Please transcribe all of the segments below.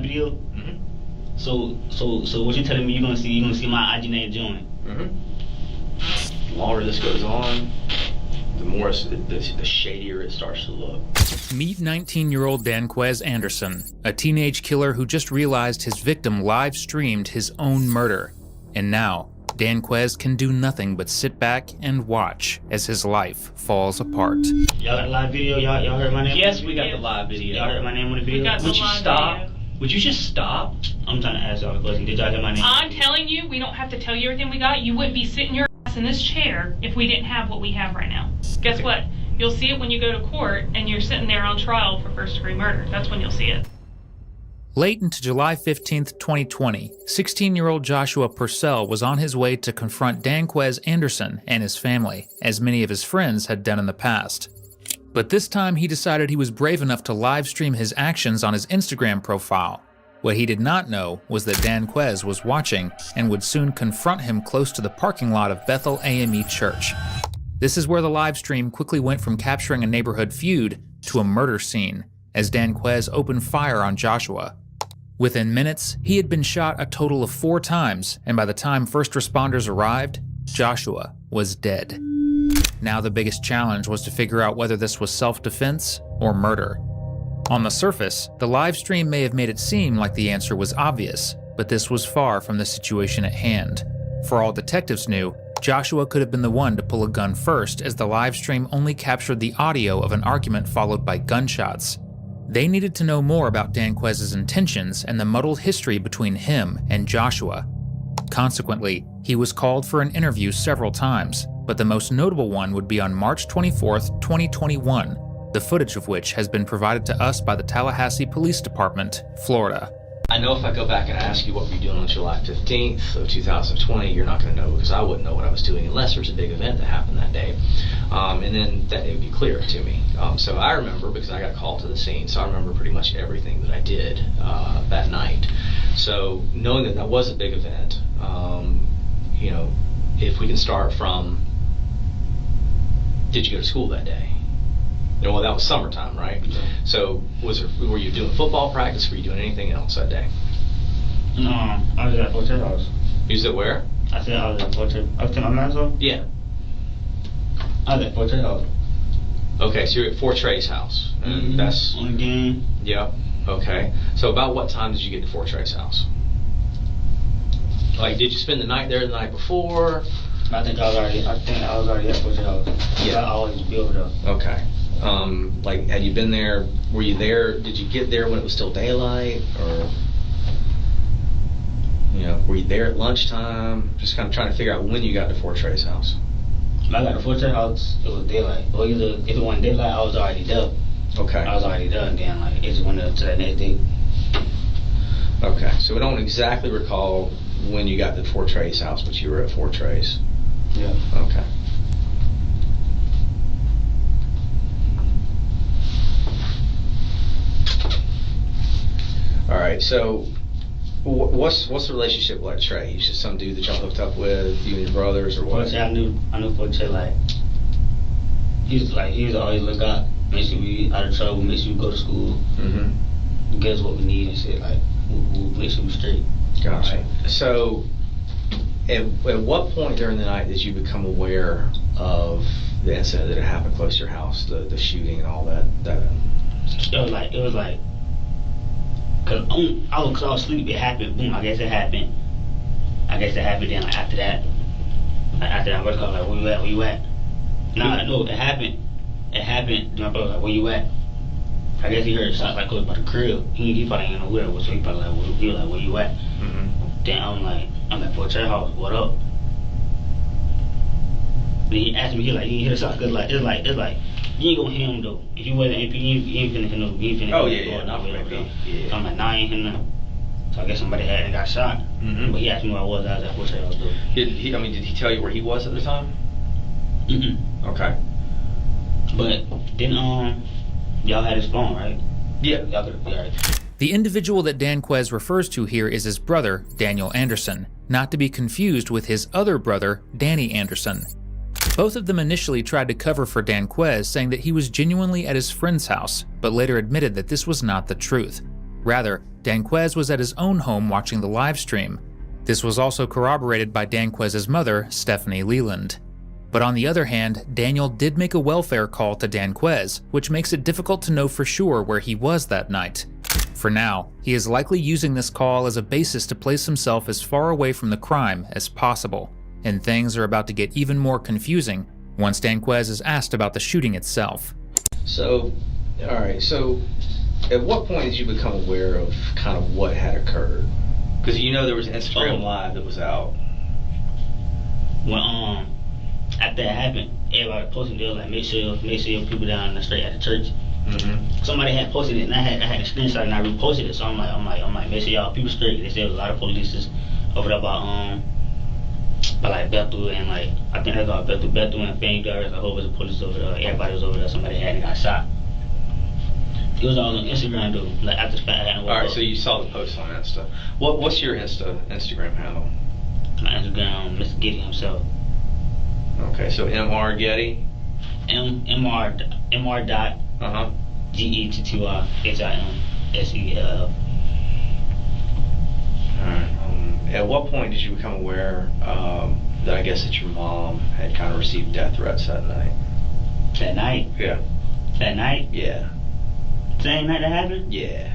video? Mm-hmm. So what you telling me? You gonna see my IG name join? Mm-hmm. The longer this goes on, the more the shadier it starts to look. Meet 19-year-old Danquez Anderson, a teenage killer who just realized his victim live-streamed his own murder. And now, Danquez can do nothing but sit back and watch as his life falls apart. Y'all got a live video? Y'all heard my name? Yes, we got the live video. Y'all heard my name on the video? We got the Would you live stop? video. Would you just stop? I'm trying to ask y'all a question. Did y'all hear my name? I'm telling you, we don't have to tell you everything we got. You wouldn't be sitting your ass in this chair if we didn't have what we have right now. Guess what? You'll see it when you go to court and you're sitting there on trial for first-degree murder. That's when you'll see it. Late into July 15th, 2020, 16-year-old Joshua Purcell was on his way to confront Danquez Anderson and his family, as many of his friends had done in the past. But this time he decided he was brave enough to live stream his actions on his Instagram profile. What he did not know was that Danquez was watching and would soon confront him close to the parking lot of Bethel AME Church. This is where the live stream quickly went from capturing a neighborhood feud to a murder scene, as Danquez opened fire on Joshua. Within minutes, he had been shot a total of 4 times, and by the time first responders arrived, Joshua was dead. Now the biggest challenge was to figure out whether this was self-defense or murder. On the surface, the live stream may have made it seem like the answer was obvious, but this was far from the situation at hand. For all detectives knew, Joshua could have been the one to pull a gun first, as the live stream only captured the audio of an argument followed by gunshots. They needed to know more about Danquez's intentions and the muddled history between him and Joshua. Consequently, he was called for an interview several times, but the most notable one would be on March 24th, 2021, the footage of which has been provided to us by the Tallahassee Police Department, Florida. I know if I go back and ask you what were you doing on July 15th of 2020, you're not going to know, because I wouldn't know what I was doing unless there's a big event that happened that day. And then that it would be clear to me. So I remember, because I got called to the scene, so I remember pretty much everything that I did that night. So knowing that that was a big event, you know, if we can start from, did you go to school that day? You know, well, that was summertime, right? Yeah. So were you doing football practice? Were you doing anything else that day? No, I was at Fort Church House. You was at where? I said I was at Fort Church. I was telling my man so? Yeah. I was at Fort Church House. Okay, so you're at Fort Trey's house. And Mm-hmm. that's on the game. Yep. Okay. So about what time did you get to Fort Trey's house? Like, did you spend the night there the night before? I think I was already at Fort Church House. Yeah. I always be over there. Okay. Like, had you been there? Were you there? Did you get there when it was still daylight, or you know, were you there at lunchtime? Just kind of trying to figure out when you got to Fort Trey's house. When I got to Fort Church House, it was daylight. Or either if it wasn't daylight, I was already there. Okay. I was already there, and then like it just went up to the next day. Okay. So we don't exactly recall when you got to Fort Trey's house, but you were at Fort Trey's. Yeah. Okay. All right, so what's the relationship like Trey? He's just some dude that y'all hooked up with, you and your brothers, or what? Fort Church, I knew Fort Church, like he's always look out, make sure we out of trouble, make sure we go to school, get us what we need and shit, like we'll make sure we straight. Gotcha. Right. So at what point during the night did you become aware of the incident that had happened close to your house, the shooting and all that? It was like cause I was asleep, it happened, boom, I guess it happened then like after that I was like, where you at? Nah, no, it happened, my brother was like, where you at? I guess he heard shots like close by the crib. He probably ain't know who that was, so he probably like, he was like, where you at? Then I'm like, Fort Church House, what up? Then he asked me, he hear the shots, cause it's like, you ain't gonna hear him though. If you wasn't MP, you ain't finna hear no, you ain't finna Oh, hear yeah, no, not though. yeah. So I'm like, nah, I ain't hear nothing. So I guess somebody had and got shot. But he asked me where I was at Fort Church House though. Did he tell you where he was at the time? Okay. But then y'all had his phone, right? Yeah. Y'all could be alright. The individual that Danquez refers to here is his brother, Daniel Anderson, not to be confused with his other brother, Danny Anderson. Both of them initially tried to cover for Danquez, saying that he was genuinely at his friend's house, but later admitted that this was not the truth. Rather, Danquez was at his own home watching the live stream. This was also corroborated by Danquez's mother, Stephanie Leland. But on the other hand, Daniel did make a welfare call to Danquez, which makes it difficult to know for sure where he was that night. For now, he is likely using this call as a basis to place himself as far away from the crime as possible, and things are about to get even more confusing once Danquez is asked about the shooting itself. So, alright, so at what point did you become aware of kind of what had occurred? Because you know there was an Instagram Live that was out. When after that happened, everybody posted it, like make sure people down the street at the church. Somebody had posted it, and I had a screenshot, and I reposted it. So I'm like, make sure y'all people straight. They said there was a lot of police over there by like Bethel, and like I think they got Bethel and Fang. There's a whole bunch of police over there. Everybody was over there. Somebody had and got shot. It was all on Instagram though. Like after the fact, I hadn't woke up. So you saw the post on Insta. What's your Instagram handle? My Instagram, Mr. Getty himself. Okay, so MR Getty. MR dot. GETTYHIMSELF. Alright. At what point did you become aware that I guess that your mom had kind of received death threats that night? That night? Yeah. That night? Yeah. Same night that happened? Yeah.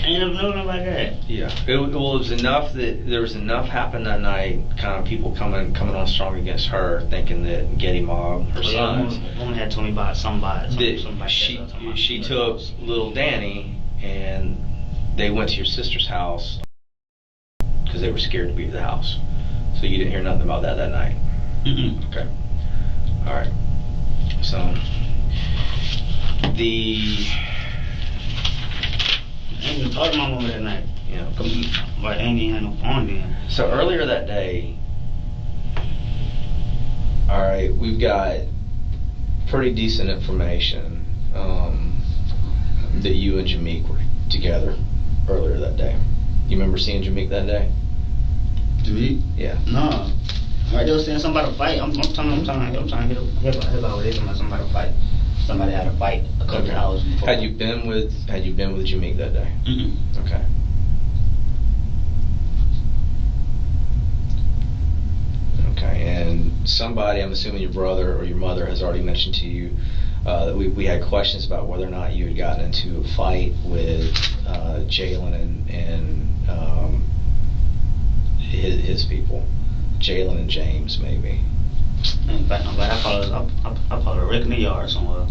I ain't never known about that. Yeah. It was enough that there was enough happened that night, kind of people coming on strong against her, thinking that Getty mob, her sons. Woman had told me about somebody. She took little Danny and they went to your sister's house because they were scared to be at the house. So you didn't hear nothing about that night? Okay. Alright. So, I ain't even talked to my mom that night. Yeah. But I ain't even had no phone then. So earlier that day, alright, we've got pretty decent information that you and Jameek were together earlier that day. You remember seeing Jameek that day? Jameek? Yeah. No. Right, they were saying somebody to fight. I'm trying to hear about it. Somebody to fight. Somebody had a fight a couple hours before. Had you been with Jameek that day? Okay. Okay, and somebody, I'm assuming your brother or your mother, has already mentioned to you that we had questions about whether or not you had gotten into a fight with Jalen and his people, Jalen and James, maybe. In fact, I call it a wreck in the yard somewhere.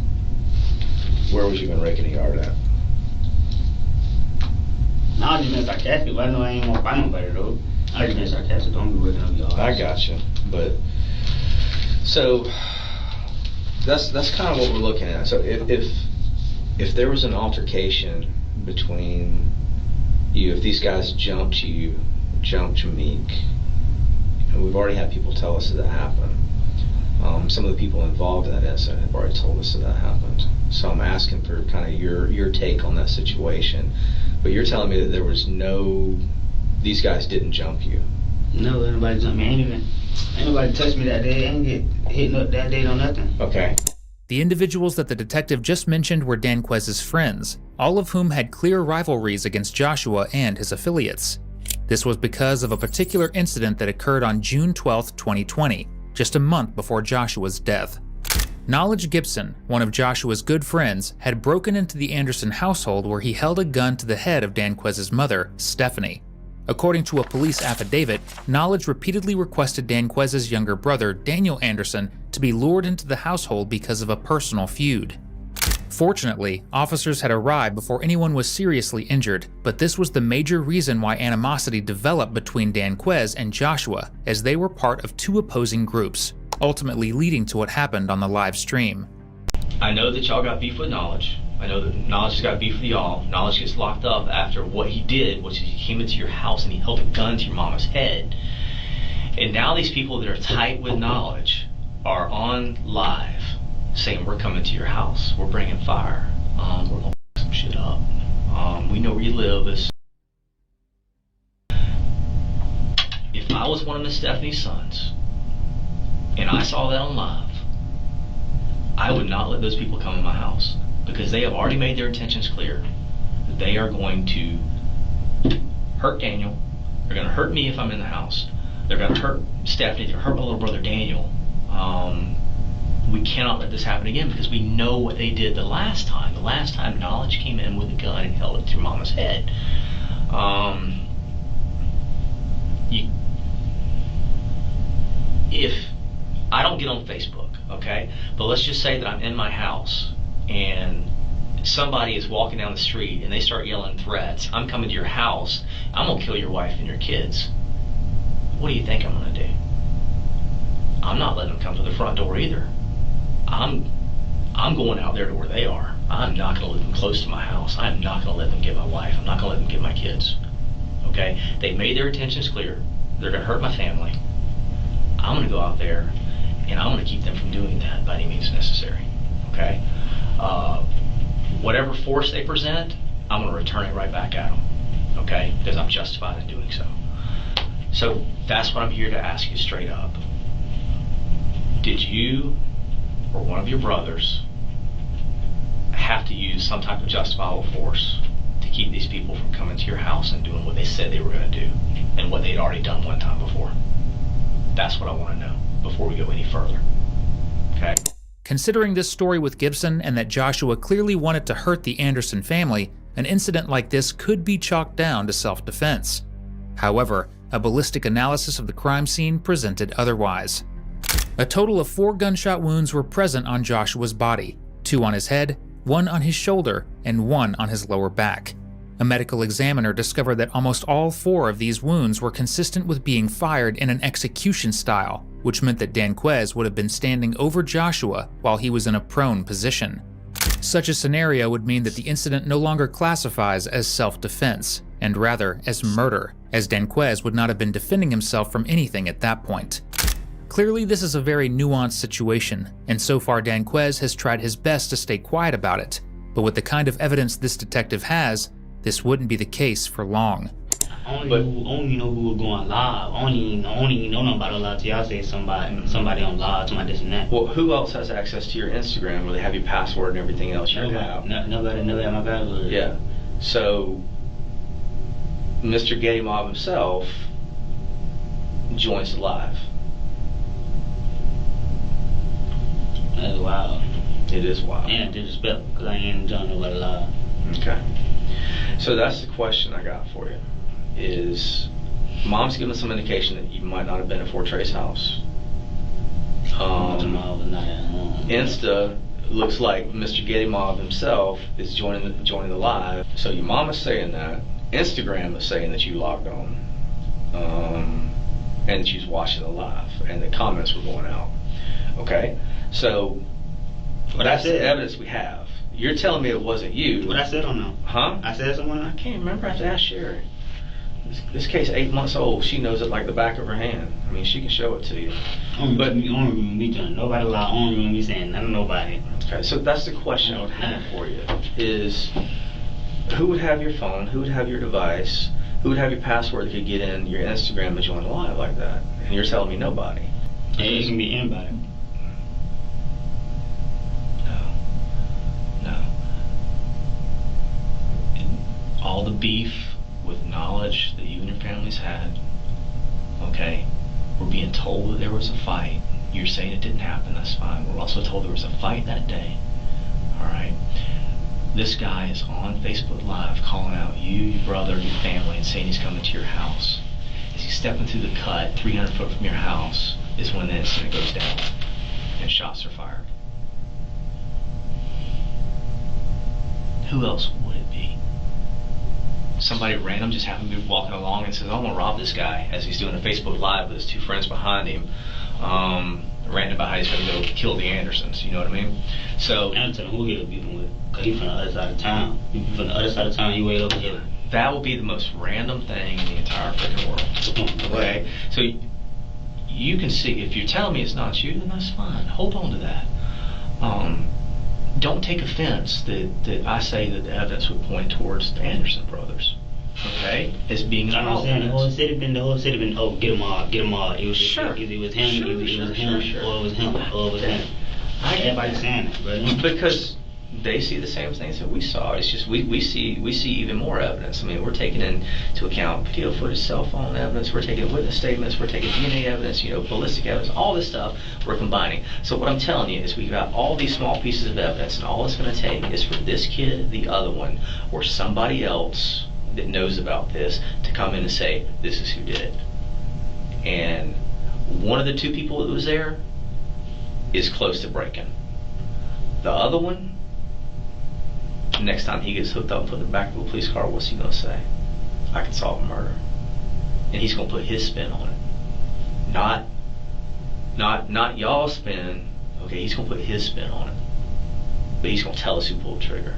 Where was you been wrecking the yard at? No, I just been sarcastic, but I know I ain't gonna fight nobody though. I just been sarcastic, don't be wrecking up the yard. I gotcha, but so that's kind of what we're looking at. So if there was an altercation between you, if these guys jumped Jameek, and we've already had people tell us that happened. Some of the people involved in that incident have already told us that happened. So I'm asking for kind of your take on that situation. But you're telling me that there was these guys didn't jump you. No, anybody jumped me. Ain't nobody touched me that day. I ain't get hit up that day on nothing. Okay. The individuals that the detective just mentioned were Danquez's friends, all of whom had clear rivalries against Joshua and his affiliates. This was because of a particular incident that occurred on June 12, 2020, just a month before Joshua's death. Knowledge Gibson, one of Joshua's good friends, had broken into the Anderson household where he held a gun to the head of Danquez's mother, Stephanie. According to a police affidavit, Knowledge repeatedly requested Danquez's younger brother, Daniel Anderson, to be lured into the household because of a personal feud. Fortunately, officers had arrived before anyone was seriously injured, but this was the major reason why animosity developed between Danquez and Joshua, as they were part of two opposing groups, ultimately leading to what happened on the live stream. I know that y'all got beef with Knowledge. I know that Knowledge has got beef with y'all. Knowledge gets locked up after what he did, which is he came into your house and he held a gun to your mama's head. And now these people that are tight with Knowledge are on live saying, we're coming to your house, we're bringing fire, we're gonna f some shit up, we know where you live. If I was one of Miss Stephanie's sons and I saw that on live, I would not let those people come in my house, because they have already made their intentions clear. they are going to hurt Daniel. They're going to hurt me if I'm in the house. They're going to hurt Stephanie. They're going to hurt my little brother Daniel. We cannot let this happen again because we know what they did the last time. The last time Knowledge came in with a gun and held it to Mama's head. If I don't get on Facebook, okay, but let's just say that I'm in my house and somebody is walking down the street and they start yelling threats. I'm coming to your house. I'm going to kill your wife and your kids. What do you think I'm going to do? I'm not letting them come to the front door either. I'm going out there to where they are. I'm not going to let them close to my house. I'm not going to let them get my wife. I'm not going to let them get my kids. Okay? They've made their intentions clear. They're going to hurt my family. I'm going to go out there and I'm going to keep them from doing that by any means necessary. Okay? Whatever force they present, I'm going to return it right back at them. Okay? Because I'm justified in doing so. So that's what I'm here to ask you straight up. Did you or one of your brothers have to use some type of justifiable force to keep these people from coming to your house and doing what they said they were going to do and what they'd already done one time before? That's what I want to know before we go any further. Okay? Considering this story with Gibson and that Joshua clearly wanted to hurt the Anderson family, an incident like this could be chalked down to self-defense. However, a ballistic analysis of the crime scene presented otherwise. A total of 4 gunshot wounds were present on Joshua's body, 2 on his head, 1 on his shoulder, and 1 on his lower back. A medical examiner discovered that almost all 4 of these wounds were consistent with being fired in an execution style, which meant that Danquez would have been standing over Joshua while he was in a prone position. Such a scenario would mean that the incident no longer classifies as self-defense, and rather as murder, as Danquez would not have been defending himself from anything at that point. Clearly, this is a very nuanced situation, and so far Danquez has tried his best to stay quiet about it, but with the kind of evidence this detective has, this wouldn't be the case for long. I only know who was going live. I only know nobody on live till y'all say somebody on live to my this and that. Well, who else has access to your Instagram where they have your password and everything else you have? Nobody have my password. Yeah. So, Mr. Getty Mob himself joins the live. That's wild. It is wild. And disrespectful because I ain't done nobody live. Okay. So that's the question I got for you. Is Mom's given some indication that you might not have been at Fort Trace house. Insta looks like Mr. Getty Mob himself is joining the live. So your mom is saying that. Instagram is saying that you logged on. And that you was watching the live. And the comments were going out. Okay? So that's the evidence we have. You're telling me it wasn't you. What I said on them? Huh? I said something. I can't remember. I have to ask Sherry. This case 8 months old. She knows it like the back of her hand. I mean, she can show it to you. But me done. Nobody lie. Only me saying none of nobody. Okay, so that's the question I would have for you: is who would have your phone? Who would have your device? Who would have your password that could get in your Instagram and join live like that? And you're telling me nobody. Hey, it can be anybody. No. All the beef with knowledge that you and your families had, okay, we're being told that there was a fight. You're saying it didn't happen, that's fine. We're also told there was a fight that day. Alright. This guy is on Facebook Live calling out you, your brother, your family, and saying he's coming to your house. As he's stepping through the cut 300 foot from your house is when the incident goes down and shots are fired. Who else would it be? Somebody random just happened to be walking along and says, I'm going to rob this guy, as he's doing a Facebook Live with his 2 friends behind him, ranting about how he's going to go kill the Andersons, you know what I mean? So, I'm telling who he was beefing with, because he's from the other side of town. He's from the other side of town, he way over here. That will be the most random thing in the entire freaking world. Okay? So, you can see, if you're telling me it's not you, then that's fine. Hold on to that. Don't take offense that I say that the evidence would point towards the Anderson brothers, okay, as being the whole city been, oh, get them all. It was sure. It was him, or it was him. Everybody's saying it, brother. Because they see the same things that we saw. It's just we see even more evidence. I mean, we're taking into account video footage, cell phone evidence, we're taking witness statements, we're taking DNA evidence, ballistic evidence, all this stuff we're combining. So what I'm telling you is we've got all these small pieces of evidence, and all it's going to take is for this kid, the other one, or somebody else that knows about this to come in and say, this is who did it. And one of the two people that was there is close to breaking. The other one, next time he gets hooked up and put in the back of a police car, what's he going to say? I can solve a murder. And he's going to put his spin on it. Not y'all's spin. Okay, he's going to put his spin on it. But he's going to tell us who pulled the trigger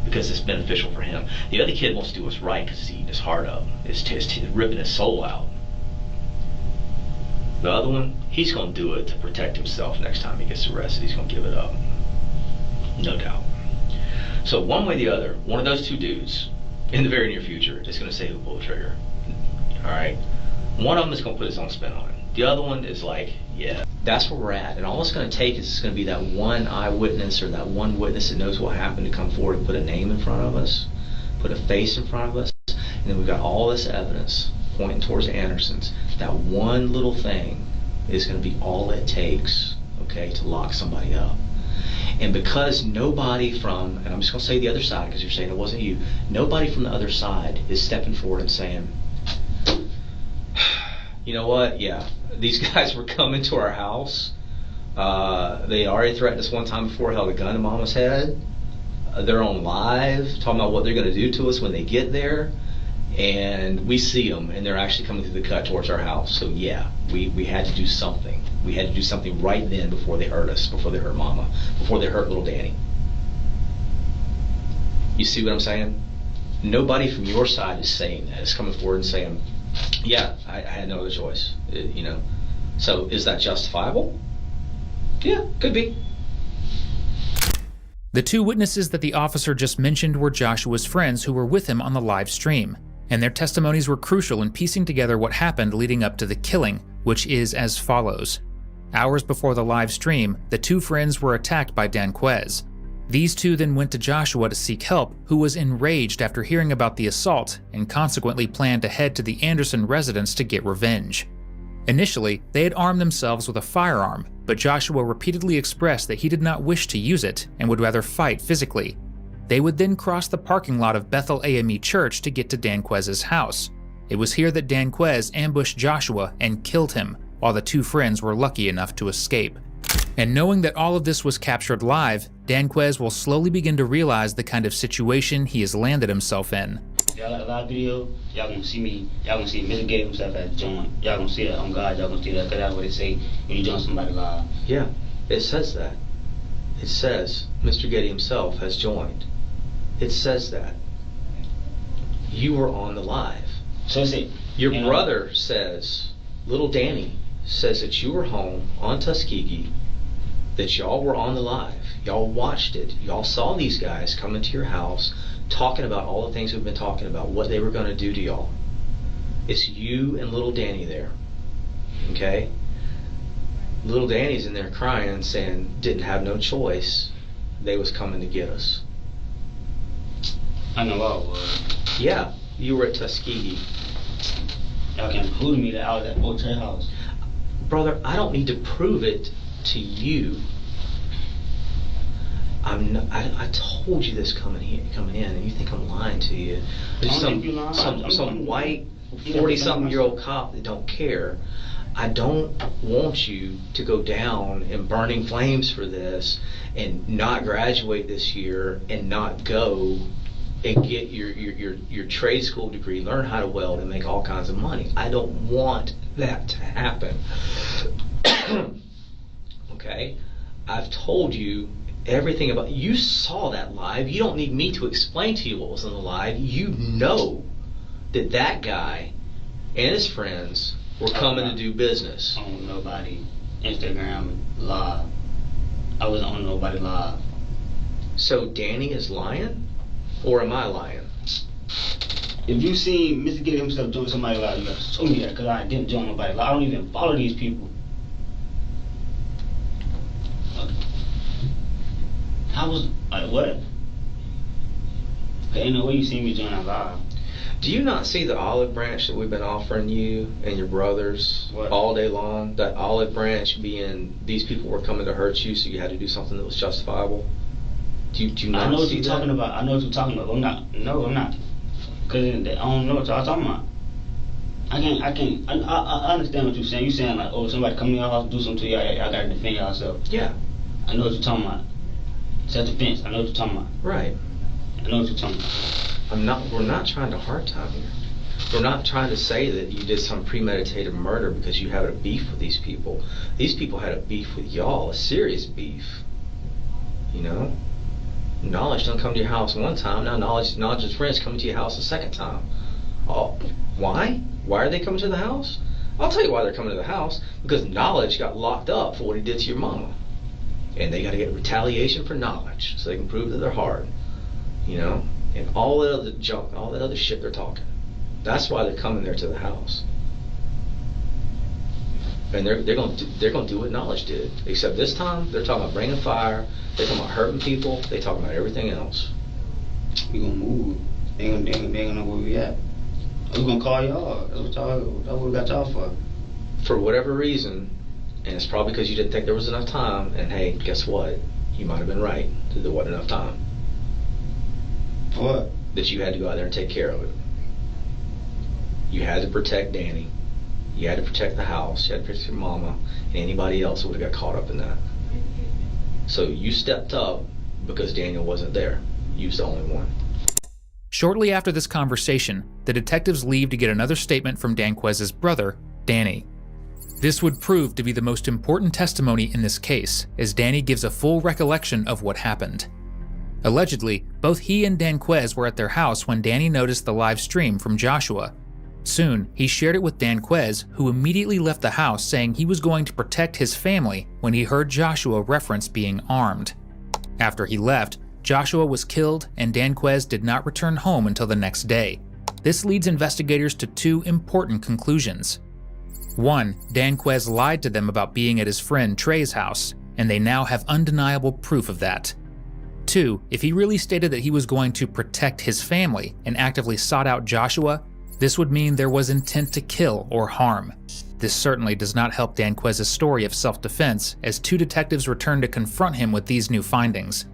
because it's beneficial for him. The other kid wants to do what's right because it's eating his heart up. It's ripping his soul out. The other one, he's going to do it to protect himself next time he gets arrested. He's going to give it up. No doubt. So one way or the other, one of those two dudes in the very near future is going to say who pulled the trigger. All right? One of them is going to put his own spin on it. The other one is like, yeah. That's where we're at. And all it's going to take is it's going to be that one eyewitness or that one witness that knows what happened to come forward and put a name in front of us, put a face in front of us, and then we've got all this evidence pointing towards Anderson's. That one little thing is going to be all it takes, okay, to lock somebody up. And because nobody from, and I'm just going to say the other side because you're saying it wasn't you, nobody from the other side is stepping forward and saying, you know what, yeah, these guys were coming to our house. They already threatened us one time before, held a gun to Mama's head. They're on live, talking about what they're going to do to us when they get there. And we see them, and they're actually coming through the cut towards our house. So yeah, we had to do something. We had to do something right then before they hurt us, before they hurt Mama, before they hurt little Danny. You see what I'm saying? Nobody from your side is saying that. It's coming forward and saying, yeah, I had no other choice. So is that justifiable? Yeah, could be. The two witnesses that the officer just mentioned were Joshua's friends who were with him on the live stream, and their testimonies were crucial in piecing together what happened leading up to the killing, which is as follows. Hours before the live stream, the two friends were attacked by Danquez. These two then went to Joshua to seek help, who was enraged after hearing about the assault and consequently planned to head to the Anderson residence to get revenge. Initially, they had armed themselves with a firearm, but Joshua repeatedly expressed that he did not wish to use it and would rather fight physically. They would then cross the parking lot of Bethel AME Church to get to Danquez's house. It was here that Danquez ambushed Joshua and killed him, while the two friends were lucky enough to escape. And knowing that all of this was captured live, Danquez will slowly begin to realize the kind of situation he has landed himself in. Y'all got a live video, y'all gonna see me, y'all gonna see Mr. Gabe himself at the joint. Y'all gonna see that on God, y'all gonna see that, because that's what they say when you join somebody live. Yeah, it says that. It says Mr. Getty himself has joined. It says that. You were on the live. So it's it. Your brother says, little Danny says that you were home on Tuskegee, that y'all were on the live. Y'all watched it. Y'all saw these guys come into your house talking about all the things we've been talking about, what they were going to do to y'all. It's you and little Danny there. Okay? Little Danny's in there crying, saying, didn't have no choice. They was coming to get us. I know I was. Yeah, you were at Tuskegee. Y'all can prove me that I was at Hotel House. Brother, I don't need to prove it to you. I told you this coming in, and you think I'm lying to you. There's some white 40-something-year-old cop that don't care. I don't want you to go down in burning flames for this and not graduate this year and not go and get your trade school degree, learn how to weld, and make all kinds of money. I don't want that to happen. Okay? I've told you everything about, you saw that live. You don't need me to explain to you what was on the live. You know that guy and his friends were coming to do business. On nobody Instagram live. I wasn't on nobody live. So Danny is lying? Or am I lying? If you see Mr. Getty himself join somebody live, you have to show me that, because I didn't join nobody live. I don't even follow these people. I was like, what? Ain't no way you see me doing that live. Do you not see the olive branch that we've been offering you and your brothers all day long? That olive branch being these people were coming to hurt you, so you had to do something that was justifiable? Do you not see that? I know what you're talking about. I know what you're talking about. I'm not. No, I'm not. Because I don't know what y'all talking about. I can't. I understand what you're saying. You're saying like, oh, somebody come in your house, do something to y'all. Y'all gotta defend yourself. Yeah. I know what you're talking about. Self-defense. I know what you're talking about. Right. I know what you're talking about. We're not trying to hard time you. We're not trying to say that you did some premeditated murder because you had a beef with these people. These people had a beef with y'all, a serious beef. You know? Knowledge don't come to your house one time. Now knowledge's friends coming to your house a second time. Oh, why? Why are they coming to the house? I'll tell you why they're coming to the house. Because Knowledge got locked up for what he did to your mama. And they got to get retaliation for Knowledge so they can prove that they're hard. You know? And all that other junk, all that other shit they're talking. That's why they're coming there to the house. And they're gonna do what Knowledge did. Except this time they're talking about bringing fire. They're talking about hurting people. They're talking about everything else. We gonna move. They gonna know where we at. We gonna call y'all. That's what we got y'all for. For whatever reason, and it's probably because you didn't think there was enough time. And hey, guess what? You might have been right. There wasn't enough time. What? That you had to go out there and take care of it. You had to protect Danny. You had to protect the house. You had to protect your mama. And anybody else would have got caught up in that. So you stepped up because Daniel wasn't there. You was the only one. Shortly after this conversation, the detectives leave to get another statement from Danquez's brother, Danny. This would prove to be the most important testimony in this case, as Danny gives a full recollection of what happened. Allegedly, both he and Danquez were at their house when Danny noticed the live stream from Joshua. Soon, he shared it with Danquez, who immediately left the house saying he was going to protect his family when he heard Joshua reference being armed. After he left, Joshua was killed and Danquez did not return home until the next day. This leads investigators to two important conclusions. One, Danquez lied to them about being at his friend Trey's house, and they now have undeniable proof of that. Two, if he really stated that he was going to protect his family and actively sought out Joshua, this would mean there was intent to kill or harm. This certainly does not help Danquez's story of self-defense, as two detectives return to confront him with these new findings.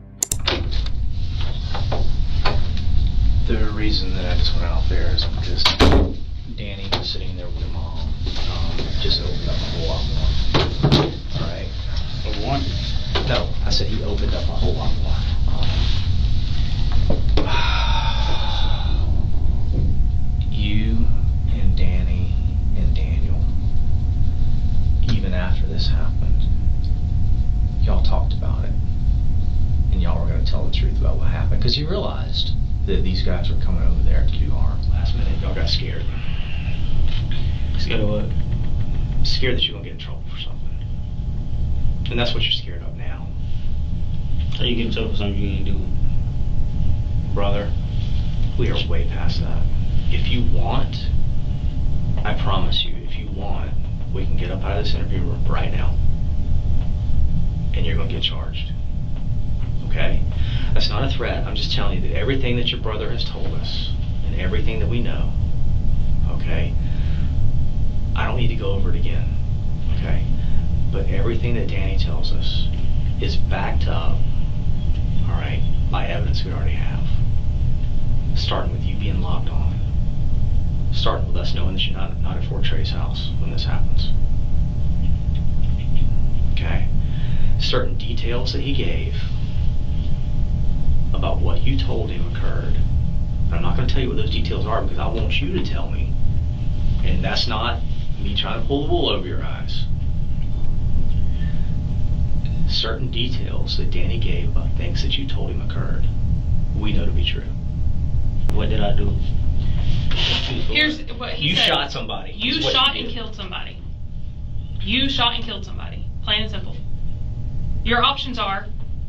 The reason that I just went out there is because Danny was sitting there with your mom. Just opened up a whole lot more. Alright? For one? No, I said he opened up a whole lot more. You and Danny and Daniel, even after this happened, y'all talked about it. And y'all were going to tell the truth about what happened. Because you realized that these guys were coming over there to do harm. Last minute, y'all got scared. Scared of what? Scared that you're going to get in trouble for something. And that's what you're scared of now. How you get in trouble for something you ain't doing? Brother, we are way past that. If you want, I promise you, if you want, we can get up out of this interview room right now. And you're going to get charged. Okay? That's not a threat. I'm just telling you that everything that your brother has told us and everything that we know, okay? I don't need to go over it again, okay? But everything that Danny tells us is backed up, all right, by evidence we already have. Starting with you being locked on. Starting with us knowing that you're not at Fort Trey's house when this happens. Okay? Certain details that he gave about what you told him occurred. I'm not going to tell you what those details are because I want you to tell me. And that's not me trying to pull the wool over your eyes. Certain details that Danny gave about things that you told him occurred, we know to be true. What did I do? Here's what he said. You shot somebody. You shot and killed somebody. You shot and killed somebody. Plain and simple. Your options are,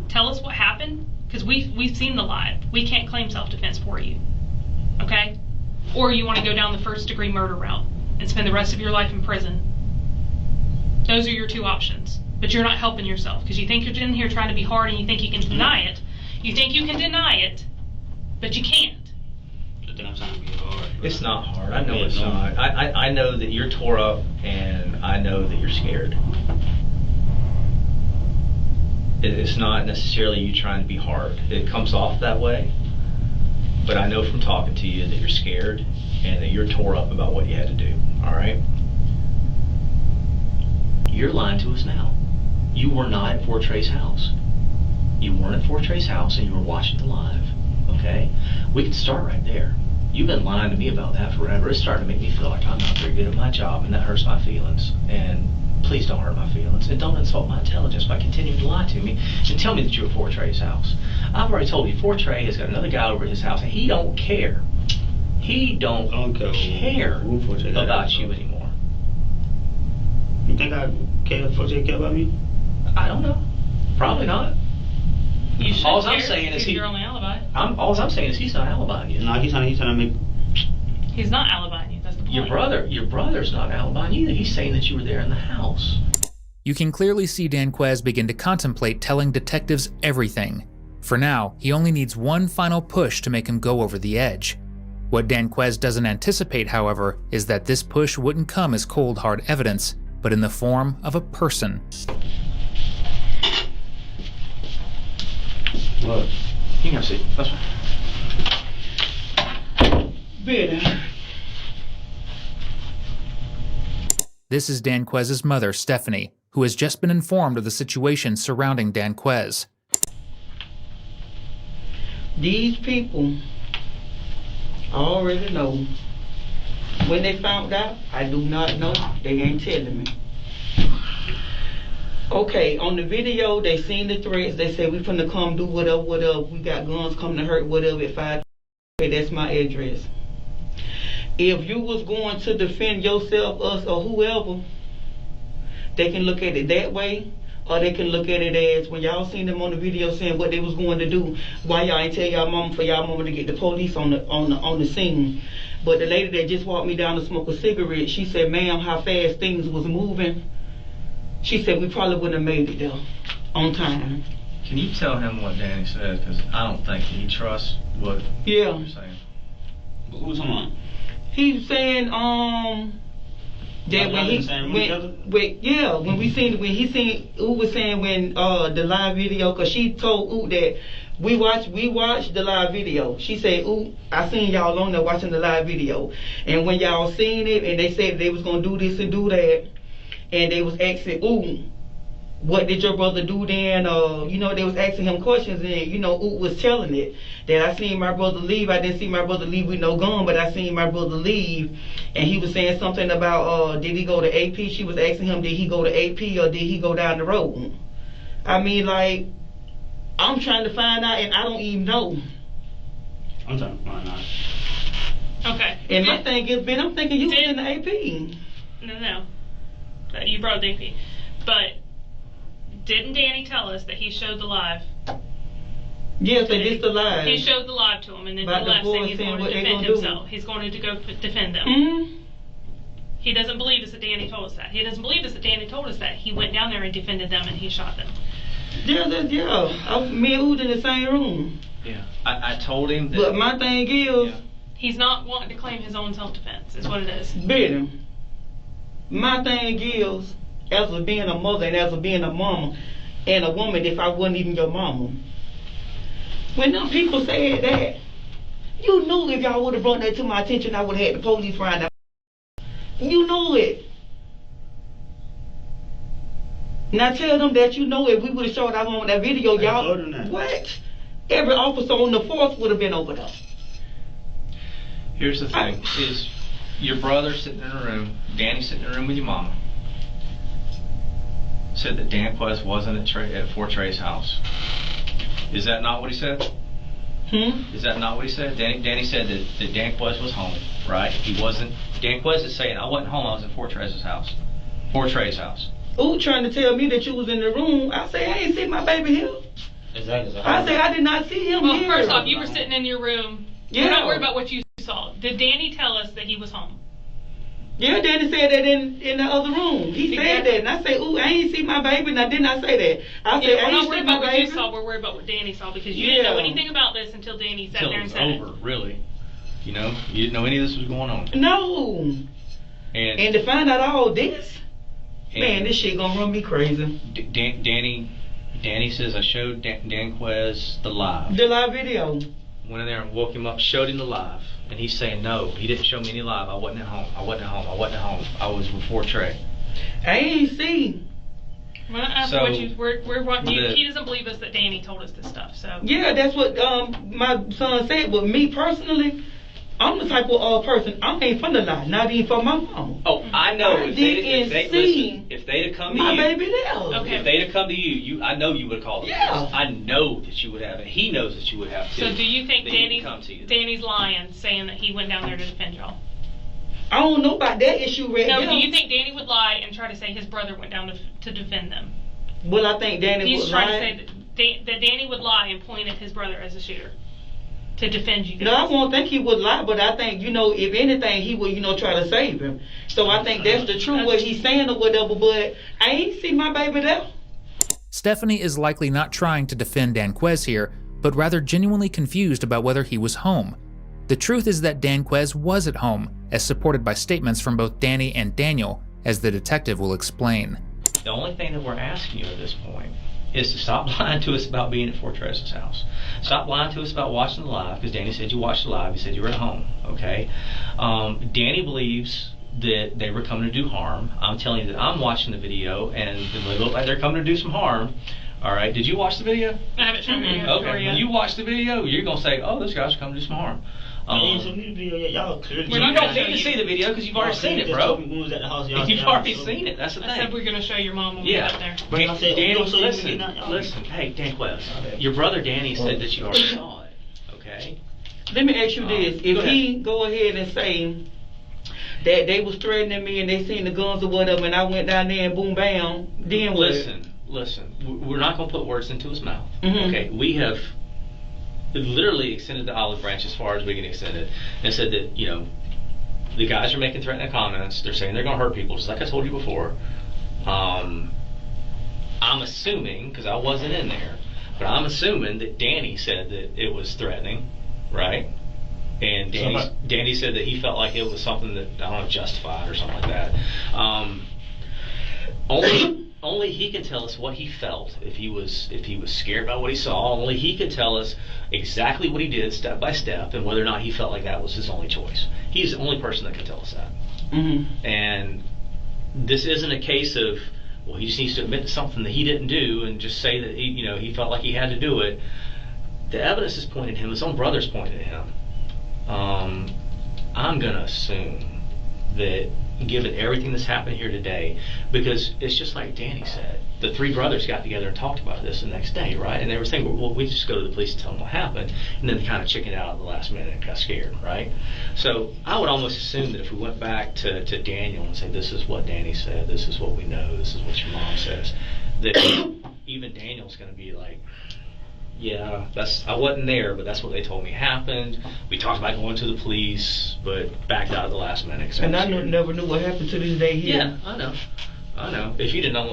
tell us what happened, because we've seen the live. We can't claim self-defense for you. Okay? Or you want to go down the first-degree murder route and spend the rest of your life in prison. Those are your two options. But you're not helping yourself, because you think you're in here trying to be hard and you think you can deny it. You think you can deny it, but you can't. think I'm trying to be hard. It's not hard. I know Yeah, it's no. not. I know that you're tore up, and I know that you're scared. It's not necessarily you trying to be hard. It comes off that way, but I know from talking to you that you're scared and that you're tore up about what you had to do. All right? You're lying to us now. You were not at Fort Trey's house. You weren't at Fort Trey's house, and you were watching the live. Okay? We can start right there. You've been lying to me about that forever. It's starting to make me feel like I'm not very good at my job, and that hurts my feelings. And please don't hurt my feelings, and don't insult my intelligence by continuing to lie to me and tell me that you're at Fort Trey's house. I've already told you, Fort Trey has got another guy over at his house, and he don't care. He don't care about you anymore. You think I care about me? I don't know. Probably not. You should All care. I'm saying is he's your only alibi. All I'm saying is he's not alibying you. No, he's trying to make. He's not alibying you. That's the point. Your brother's not alibying either. He's saying that you were there in the house. You can clearly see Danquez begin to contemplate telling detectives everything. For now, he only needs one final push to make him go over the edge. What Danquez doesn't anticipate, however, is that this push wouldn't come as cold hard evidence, but in the form of a person. What? You can have a seat. That's fine. Better. This is Danquez's mother, Stephanie, who has just been informed of the situation surrounding Danquez. These people already know. When they found out, I do not know. They ain't telling me. Okay, on the video, they seen the threats. They said we finna come do whatever. We got guns coming to hurt whatever at 5. That's my address. If you was going to defend yourself, us, or whoever, they can look at it that way, or they can look at it as when y'all seen them on the video saying what they was going to do. Why y'all ain't tell y'all mama for y'all mama to get the police on the scene? But the lady that just walked me down to smoke a cigarette, she said, "Ma'am, how fast things was moving." She said we probably wouldn't have made it there on time. Can you tell him what Danny said? Because I don't think he trusts what Yeah. you're saying. Who's talking about? He was saying that when he seen Ooh was saying when the live video, cause she told Ooh that we watched the live video. She said, "Ooh, I seen y'all on there watching the live video, and when y'all seen it and they said they was gonna do this and do that, and they was asking Ooh, what did your brother do then?" They was asking him questions, and Ooh was telling it that I seen my brother leave. I didn't see my brother leave with no gun, but I seen my brother leave, and he was saying something about did he go to AP? She was asking him, did he go to AP or did he go down the road? I mean, like, I'm trying to find out, and I don't even know. I'm trying to find out. Okay. And my thing is, Ben, I'm thinking you was in the AP. No. You brought the AP. But didn't Danny tell us that he showed the live? Yes, they did the live. He showed the live to him, and then About he left the saying boys he's saying going to what they defend gonna do. himself. He's going to go defend them. Mm-hmm. He doesn't believe us that Danny told us that. He doesn't believe us that Danny told us that. He went down there and defended them, and he shot them. Yeah. Me and Ood in the same room. Yeah. I told him that. But my thing is, Yeah. He's not wanting to claim his own self-defense, is what it is. Better. My thing is, as a being a mother and as a being a mama and a woman, if I wasn't even your mama, when them people said that, you knew if y'all would have brought that to my attention, I would have had the police find out. You knew it. Now tell them that you know if we would have showed our mama that video, I y'all. told them that. What? Every officer on the force would have been over there. Here's the thing: is your brother sitting in a room, Danny sitting in a room with your mama, said that Danquez wasn't at Fort Trey's house. Is that not what he said? Is that not what he said? Danny said that Danquez was home, right? He wasn't. Danquez is saying, I wasn't home, I was at Fort Trey's house. Fort Trey's house. Ooh, trying to tell me that you was in the room. I say, I ain't see my baby here. Exactly. I say, I did not see him Well, here. first off, you were sitting in your room. Yeah. We're not worried about what you saw. Did Danny tell us that he was home? Yeah, Danny said that in the other room. He said that, and I said, ooh, I ain't see my baby, and I did not say that. I said, We're I not ain't worried see about my what you baby. saw. We're worried about what Danny saw because you didn't know Yeah. anything about this until Danny sat Till there it and was said over, really. You know, you didn't know any of this was going on. No. And to find out all this, man, this shit gonna run me crazy. Danny says I showed Danquez the live. The live video. Went in there and woke him up, showed him the live, and he's saying no, he didn't show me any live. I wasn't at home. I was before Trey. I ain't see. Well, after what he doesn't believe us that Danny told us this stuff. So yeah, that's what my son said. But me personally, I'm the type of person, I ain't finna lie, not even for my mom. Oh, I know. If they'd have come to my you, baby there. Okay. If they'd have come to you, I know you would have called them. Yeah. I know that you would have, and he knows that you would have too. So do you think Danny's lying, saying that he went down there to defend y'all? I don't know about that issue right now. No, do you think Danny would lie and try to say his brother went down to defend them? Well, I think Danny would lie. He's trying to say that Danny would lie and point at his brother as a shooter to defend you guys. No, I won't think he would lie, but I think, if anything, he would, try to save him. So I think that's the truth, what he's saying or whatever, but I ain't see my baby there. Stephanie is likely not trying to defend Danquez here, but rather genuinely confused about whether he was home. The truth is that Danquez was at home, as supported by statements from both Danny and Daniel, as the detective will explain. The only thing that we're asking you at this point is to stop lying to us about being at Fortress's house. Stop lying to us about watching the live, because Danny said you watched the live. He said you were at home, okay? Danny believes that they were coming to do harm. I'm telling you that I'm watching the video, and they look like they're coming to do some harm. All right, did you watch the video? I haven't shown you. Okay, when you watch the video, you're going to say, oh, those guys are coming to do some harm. You don't need to see the video because you've already seen it, bro. You've already seen it. That's the thing. I said we're going to show your mom when we get there. Danny, listen. Hey, Danquez, your brother Danny said that you already saw it. Okay. Let me ask you this: if he go ahead and say that they was threatening me and they seen the guns or whatever, and I went down there and boom bam, then what? Listen. We're not going to put words into his mouth. Mm-hmm. Okay. We have literally extended the olive branch as far as we can extend it, and said that the guys are making threatening comments. They're saying they're going to hurt people, just like I told you before. I'm assuming, because I wasn't in there, but I'm assuming that Danny said that it was threatening, right? And Danny said that he felt like it was something that, I don't know, justified or something like that. Only he can tell us what he felt, if he was scared by what he saw. Only he can tell us exactly what he did step by step, and whether or not he felt like that was his only choice. He's the only person that can tell us that. Mm-hmm. And this isn't a case of, well, he just needs to admit to something that he didn't do and just say that he felt like he had to do it. The evidence is pointing at him. His own brother's pointing at him. I'm gonna assume that, given everything that's happened here today, because it's just like Danny said, the three brothers got together and talked about this the next day, right? And they were saying, well, we just go to the police and tell them what happened, and then they kind of chickened out at the last minute and got scared, right? So I would almost assume that if we went back to Daniel and say, this is what Danny said, this is what we know, this is what your mom says, that even Daniel's going to be like, yeah, I wasn't there, but that's what they told me happened. We talked about going to the police, but backed out at the last minute. And I never knew what happened to this day here. Yeah, I know. If you didn't know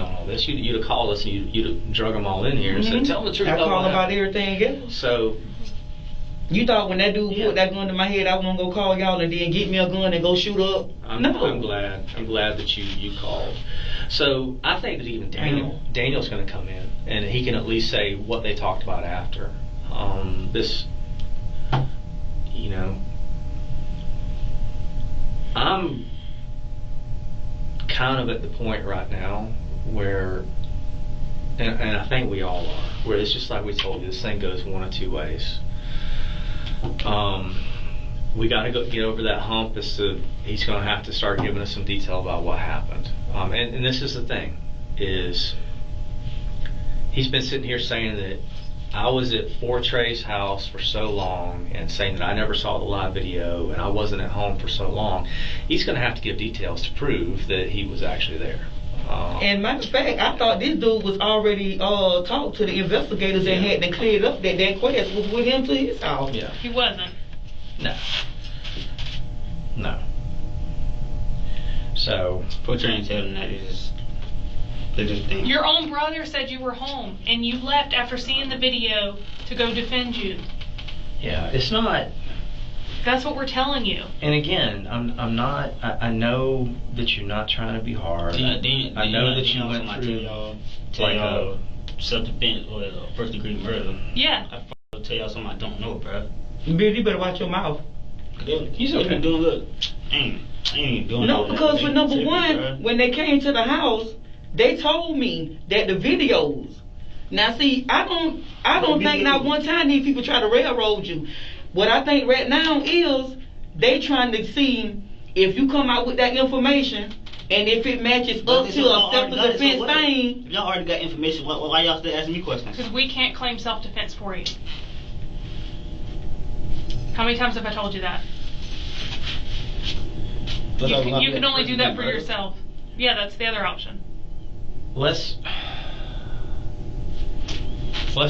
all this, you'd have called us and you'd have drug them all in here and said, tell them the truth. I call about everything else. So, you thought when that dude put that gun to my head, I was gonna go call y'all and then get me a gun and go shoot up? No. I'm glad that you called. So I think that even Daniel's going to come in and he can at least say what they talked about after. I'm kind of at the point right now where, and I think we all are, where it's just like we told you, this thing goes one of two ways. We got to get over that hump. He's going to have to start giving us some detail about what happened. And this is the thing, is he's been sitting here saying that I was at Trey's house for so long and saying that I never saw the live video and I wasn't at home for so long. He's going to have to give details to prove that he was actually there. And matter of fact, I thought this dude was already talked to the investigators and had to clear it up that Danquez was with him to his house. Yeah. He wasn't. No. So, Put your tell them that they just think. Your own brother said you were home and you left after seeing the video to go defend you. Yeah, it's not. That's what we're telling you. And again, I'm not. I know that you're not trying to be hard. I know that you went through like self-defense or first-degree murder. Yeah. I tell y'all something I don't know, bro. Billy, you better watch your mouth. He's okay. Doing good. I ain't even doing No, that. because for number Tripping, one, bro. when they came to the house, they told me that the videos. Now see, I don't think not one time these people try to railroad you. What I think right now is they trying to see if you come out with that information and if it matches up to a self-defense thing. If y'all already got information, why y'all still asking me questions? Because we can't claim self-defense for you. How many times have I told you that? You can only do that for yourself. Yeah, that's the other option. Let's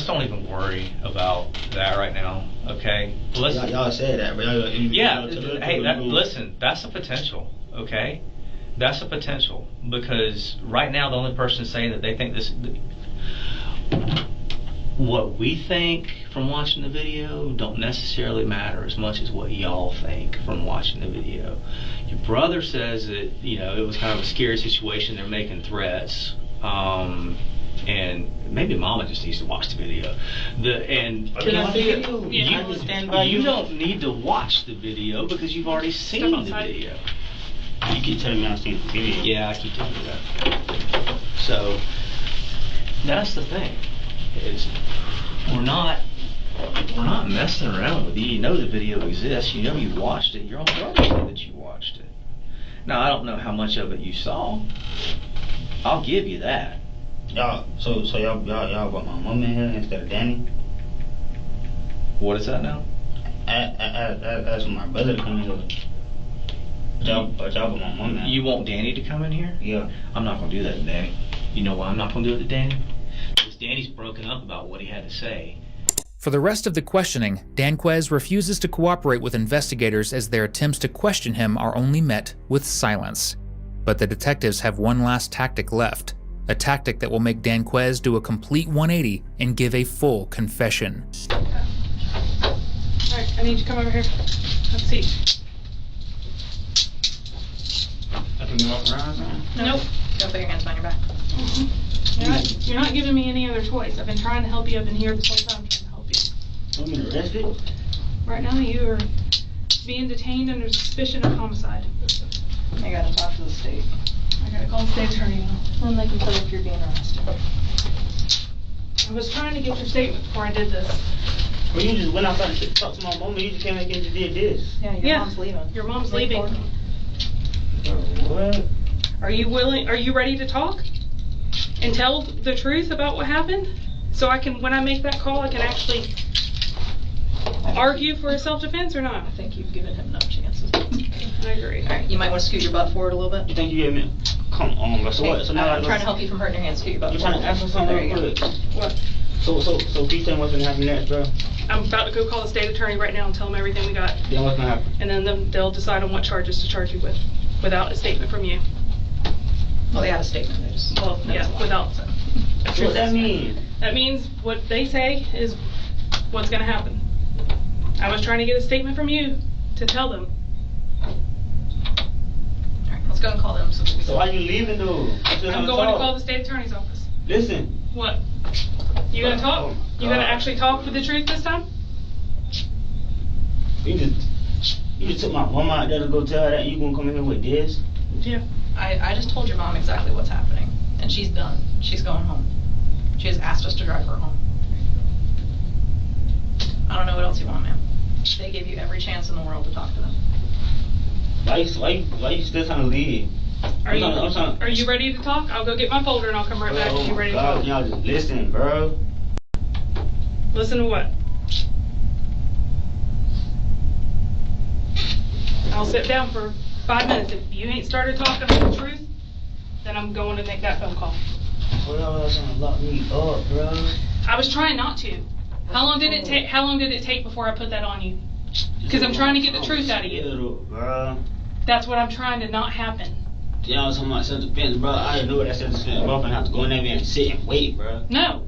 don't even worry about that right now, okay? Y'all said that, bro. Listen, that's a potential, okay? That's a potential, because right now the only person saying that they think this... What we think from watching the video don't necessarily matter as much as what y'all think from watching the video. Your brother says that, it was kind of a scary situation, they're making threats. And maybe Mama just needs to watch the video. Can I see it? Yeah. I will stand by You don't need to watch the video because you've already seen the video. You keep telling me I've seen the video. Yeah, I keep telling you that. So that's the thing. Is we're not messing around with you. You know the video exists. You know you watched it. Your own brother said that you watched it. Now I don't know how much of it you saw. I'll give you that. Y'all brought my mom in here instead of Danny. What is that now? I asked my brother to come in here. Y'all brought my mom in. You want Danny to come in here? Yeah. I'm not gonna do that to Danny. You know why I'm not gonna do it to Danny? Because Danny's broken up about what he had to say. For the rest of the questioning, Danquez refuses to cooperate with investigators as their attempts to question him are only met with silence. But the detectives have one last tactic left, a tactic that will make Danquez do a complete 180 and give a full confession. Alright, I need you to come over here. Let's see. I can walk around now? Nope. Don't put your hands behind your back. You're not giving me any other choice. I've been trying to help you. I've been here this whole time trying to help you. Want me arrested? Right now you are being detained under suspicion of homicide. I gotta talk to the state. I gotta call the state attorney now. Then they can tell if you're being arrested. I was trying to get your statement before I did this. Well, you just went outside to talk to my mom and you just came back in and did this. Yeah, your mom's leaving. Your mom's They leaving. told me. What? Are you ready to talk? And tell the truth about what happened? So I can, when I make that call, I can actually argue for a self-defense or not? I think you've given him enough chances. I agree. Alright, you might want to scoot your butt forward a little bit. You think you gave me? Come on, bro. So what? So now I'm trying to help you from hurting your hands. Scoot your butt You're forward. trying to ask for something There you real go. quick. What? So can you tell me what's gonna happen next, bro? I'm about to go call the state attorney right now and tell them everything we got. Then what's gonna happen? And then they'll decide on what charges to charge you with, without a statement from you. Well, they have a statement. They just Well, yeah, without. What's that mean? That means what they say is what's going to happen. I was trying to get a statement from you to tell them. Alright, let's go and call them. So why you leaving though? I'm going to call the state attorney's office. Listen. What? You gonna talk? You gonna actually talk with the truth this time? You just took my mom out there to go tell her that you gonna come in here with this? Yeah. I just told your mom exactly what's happening. And she's done. She's going home. She has asked us to drive her home. I don't know what else you want, ma'am. They gave you every chance in the world to talk to them. Why you still trying to leave? Are you ready to talk? I'll go get my folder and I'll come right back and you ready to talk. Y'all just listen, bro. Listen to what? I'll sit down for 5 minutes. If you ain't started talking about the truth, then I'm going to make that phone call. Well, y'all was gonna lock me up, bro. I was trying not to. How long did it take? How long did it take before I put that on you? Because I'm trying to get the truth out of you. Bro. That's what I'm trying to not happen. Y'all was talking about self-defense, bro. I didn't know what that self-defense. Bro, I'm gonna have to go in there and sit and wait, bro. No.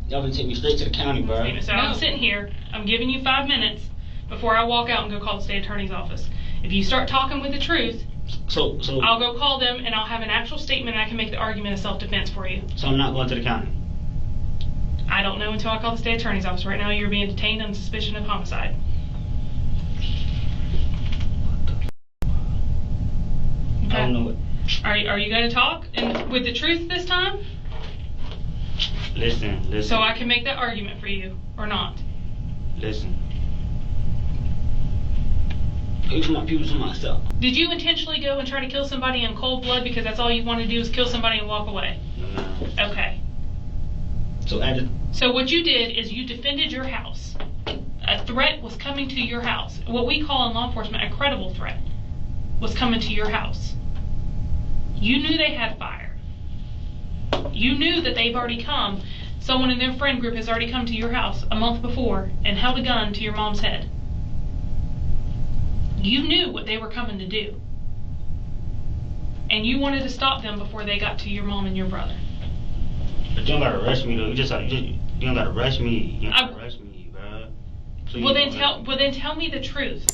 Y'all gonna take me straight to the county, bro. So I'm sitting here. I'm giving you 5 minutes before I walk out and go call the state attorney's office. If you start talking with the truth, So I'll go call them and I'll have an actual statement and I can make the argument of self-defense for you. So I'm not going to the county. I don't know until I call the state attorney's office. Right now you're being detained on suspicion of homicide. I don't know what. Are you going to talk and with the truth this time? Listen. So I can make that argument for you or not? Listen. People to myself. Did you intentionally go and try to kill somebody in cold blood because that's all you want to do is kill somebody and walk away? No. Okay. So what you did is you defended your house. A threat was coming to your house. What we call in law enforcement a credible threat was coming to your house. You knew they had fire. You knew that they've already come. Someone in their friend group has already come to your house a month before and held a gun to your mom's head. You knew what they were coming to do. And you wanted to stop them before they got to your mom and your brother. But you don't gotta rush me though. You don't gotta rush me. You don't gotta rush me, bro. Please, well then tell me the truth.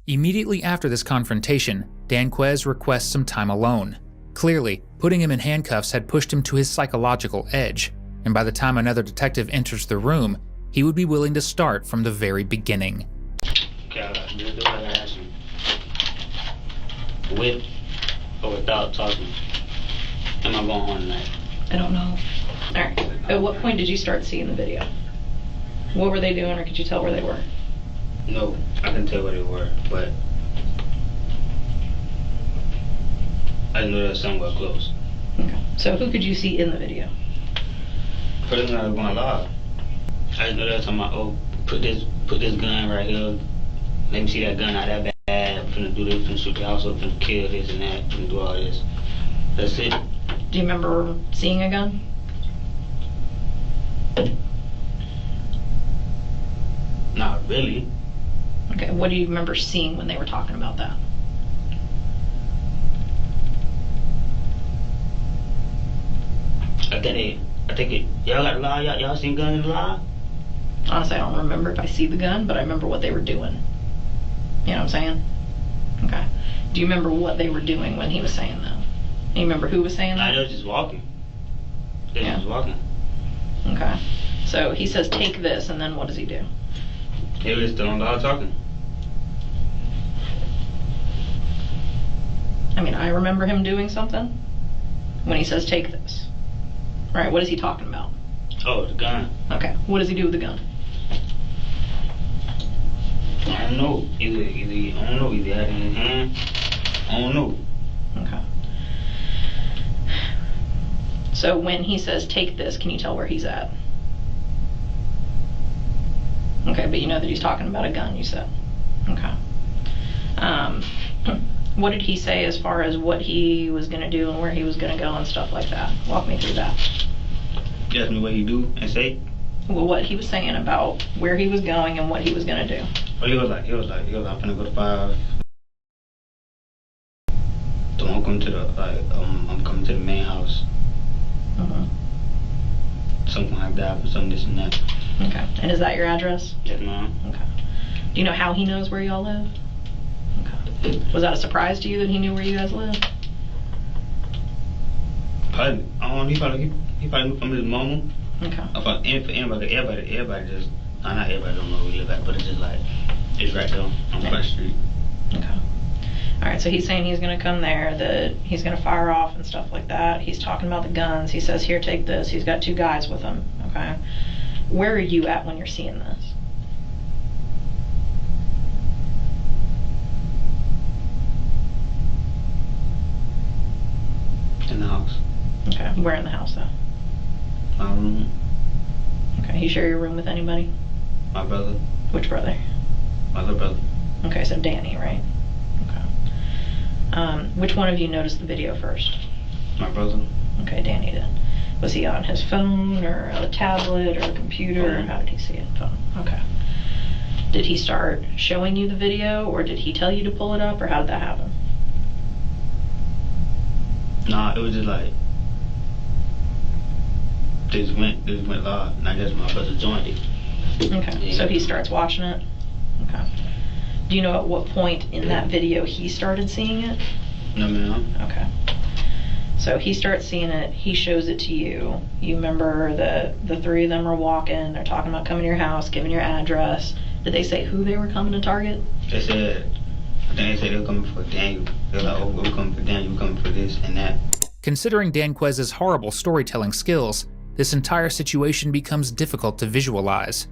Immediately after this confrontation, Danquez requests some time alone. Clearly, putting him in handcuffs had pushed him to his psychological edge, and by the time another detective enters the room, he would be willing to start from the very beginning. Okay, this is what I ask you. With or without talking, am I going home tonight? I don't know. Alright. At what point did you start seeing the video? What were they doing, or could you tell where they were? No, I can tell where they were, but I know they're somewhere close. Okay. So who could you see in the video? Person I was going live. I know they're talking about, oh, put this gun right here. Let me see that gun out that bad. I'm finna do this, finna shoot the house up, finna kill this and that, finna do all this. That's it. Do you remember seeing a gun? Not really. Okay, what do you remember seeing when they were talking about that? I think it. Y'all got the law? Y'all seen guns in the law? Honestly, I don't remember if I see the gun, but I remember what they were doing. You know what I'm saying? Okay. Do you remember what they were doing when he was saying that? You remember who was saying that? They was just walking. They was just walking. Okay. So he says, take this, and then what does he do? He was still on loud talking. I mean, I remember him doing something when he says, take this. Right, what is he talking about? Oh, the gun. Okay, what does he do with the gun? I don't know. Either he had it in his hand. I don't know. Okay. So when he says, take this, can you tell where he's at? Okay, but you know that he's talking about a gun, you said. Okay. What did he say as far as what he was going to do and where he was going to go and stuff like that? Walk me through that. You asked me what he do and say? Well, what he was saying about where he was going and what he was going to do. Well, he was like, I'm finna go to 5. So I'm coming to I'm coming to the main house. Something like that, or something this and that. Okay. And is that your address? Yes, ma'am. Okay. Do you know how he knows where y'all live? Okay. Was that a surprise to you that he knew where you guys live? Probably. I don't know. He probably knew from his mama. Okay. Everybody just. Not everybody don't know where we live at, but it's just like it's right there on First Street. Okay. All right. So he's saying he's going to come there, that he's going to fire off and stuff like that. He's talking about the guns. He says, "Here, take this." He's got 2 guys with him. Okay. Where are you at when you're seeing this? In the house. Okay. Where in the house, though? My room. Okay. You share your room with anybody? My brother. Which brother? My little brother. Okay, so Danny, right? Okay. Which one of you noticed the video first? My brother. Okay, Danny did. Was he on his phone or a tablet or a computer? Or how did he see it? Phone. Okay. Did he start showing you the video, or did he tell you to pull it up, or how did that happen? Nah, it was just like this went live, and I guess my brother joined it. Okay, Yeah. so he starts watching it. Okay. Do you know at what point in that video he started seeing it? No, ma'am. Okay. So he starts seeing it, he shows it to you. You remember the three of them are walking, they're talking about coming to your house, giving your address. Did they say who they were coming to target? They said, I think they said they were coming for Daniel. They're like, oh, we're coming for Daniel, we're coming for this and that. Considering Danquez's horrible storytelling skills, this entire situation becomes difficult to visualize.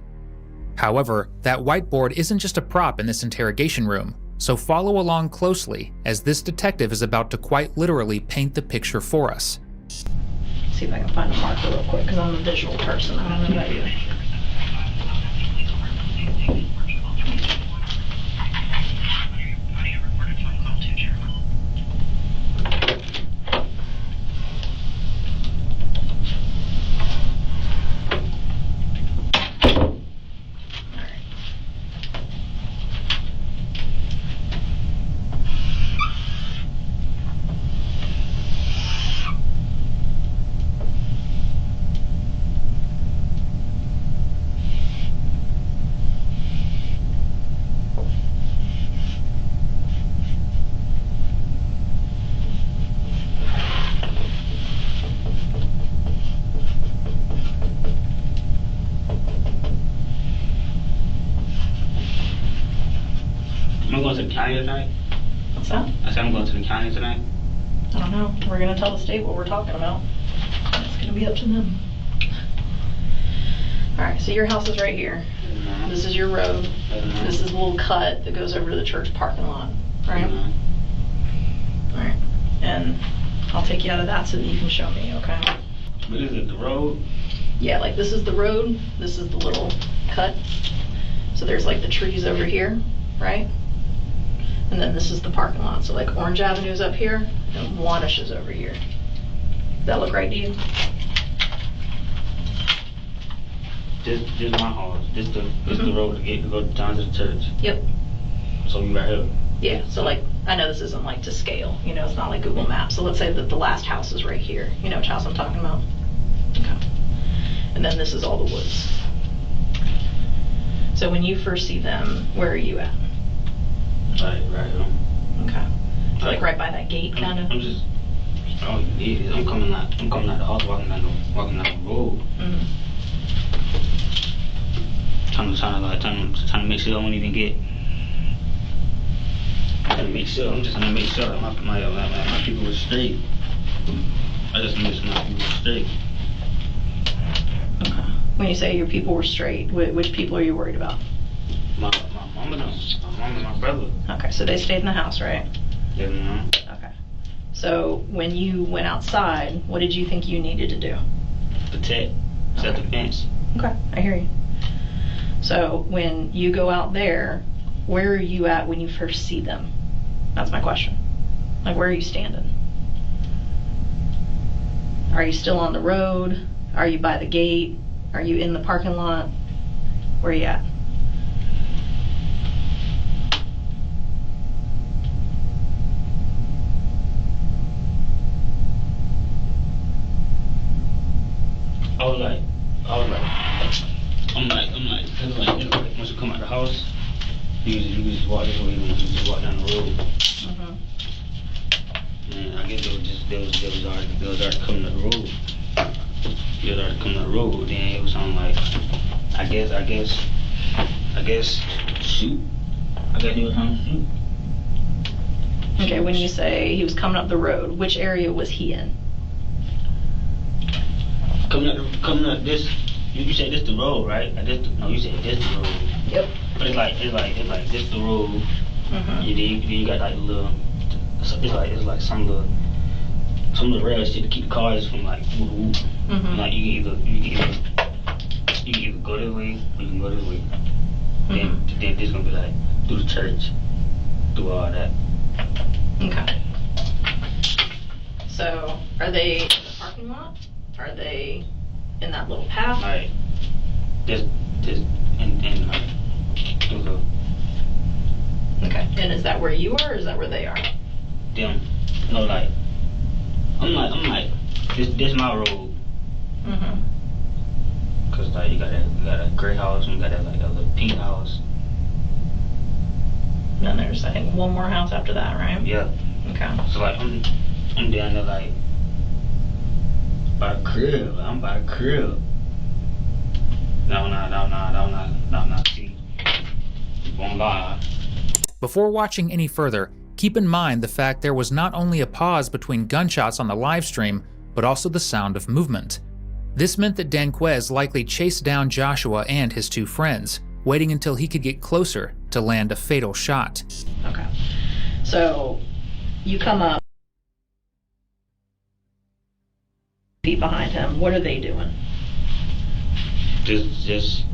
However, that whiteboard isn't just a prop in this interrogation room, so follow along closely as this detective is about to quite literally paint the picture for us. See if I can find a marker real quick, because I'm a visual person. I don't know about you. I'm going to the county tonight. What's that? I said I'm going to the county tonight. I don't know. We're going to tell the state what we're talking about. It's going to be up to them. Alright, so your house is right here. Mm-hmm. This is your road. Mm-hmm. This is the little cut that goes over to the church parking lot, right? Mm-hmm. Alright. And I'll take you out of that so that you can show me, okay? But is it the road? Yeah, like this is the road. This is the little cut. So there's like the trees over here, right? And then this is the parking lot. So like Orange Avenue's up here and Wanish is over here. Does that look right to you? This my house. This the road to go down to the church. Yep. So we right here. Yeah, so like, I know this isn't like to scale, you know, it's not like Google Maps. So let's say that the last house is right here. You know which house I'm talking about? Okay. And then this is all the woods. So when you first see them, where are you at? Right here. Okay. So like right by that gate, kind of? I'm just, I'm coming out the house, walking down the road. Mm-hmm. Trying to make sure I don't even get. I'm just trying to make sure that my people were straight. I just make sure my people were straight. Okay. When you say your people were straight, which people are you worried about? My mom and my brother. Okay, so they stayed in the house, right? Yeah, man. Okay. So when you went outside, what did you think you needed to do? Protect. Set the fence. Okay, I hear you. So when you go out there, where are you at when you first see them? That's my question. Like, where are you standing? Are you still on the road? Are you by the gate? Are you in the parking lot? Where are you at? Once you come out the house, you just walk this way, you just walk down the road. Mm-hmm. And I guess they was already coming up the road. They was already coming up the road. Then it was something like, I guess, shoot. I guess he was trying to shoot. Okay, when you say he was coming up the road, which area was he in? Coming up this. You said this the road, right? No, you said this the road. Yep. But it's like this the road. Mm-hmm. And then you got like a little. It's like some of the rail shit to keep the cars from like whoop whoop. Mm-hmm. Like you can either go this way or you can go this way. Mm-hmm. Then this gonna be like through the church, through all that. Okay. So are they in the parking lot? Are they in that little path? Like this and like through the. Okay. And is that where you are, or is that where they are? Them. No, like I'm like this my road. Mm-hmm. Cause like you got a gray house and you got that like a little pink house. And then there's, I think, one more house after that, right? Yeah. Okay. So like I'm down there like by the crib. Like, I'm by the crib. No. See, won't lie. Before watching any further, keep in mind the fact there was not only a pause between gunshots on the live stream, but also the sound of movement. This meant that Danquez likely chased down Joshua and his two friends, waiting until he could get closer to land a fatal shot. Okay. So you come up, feet behind him. What are they doing? Just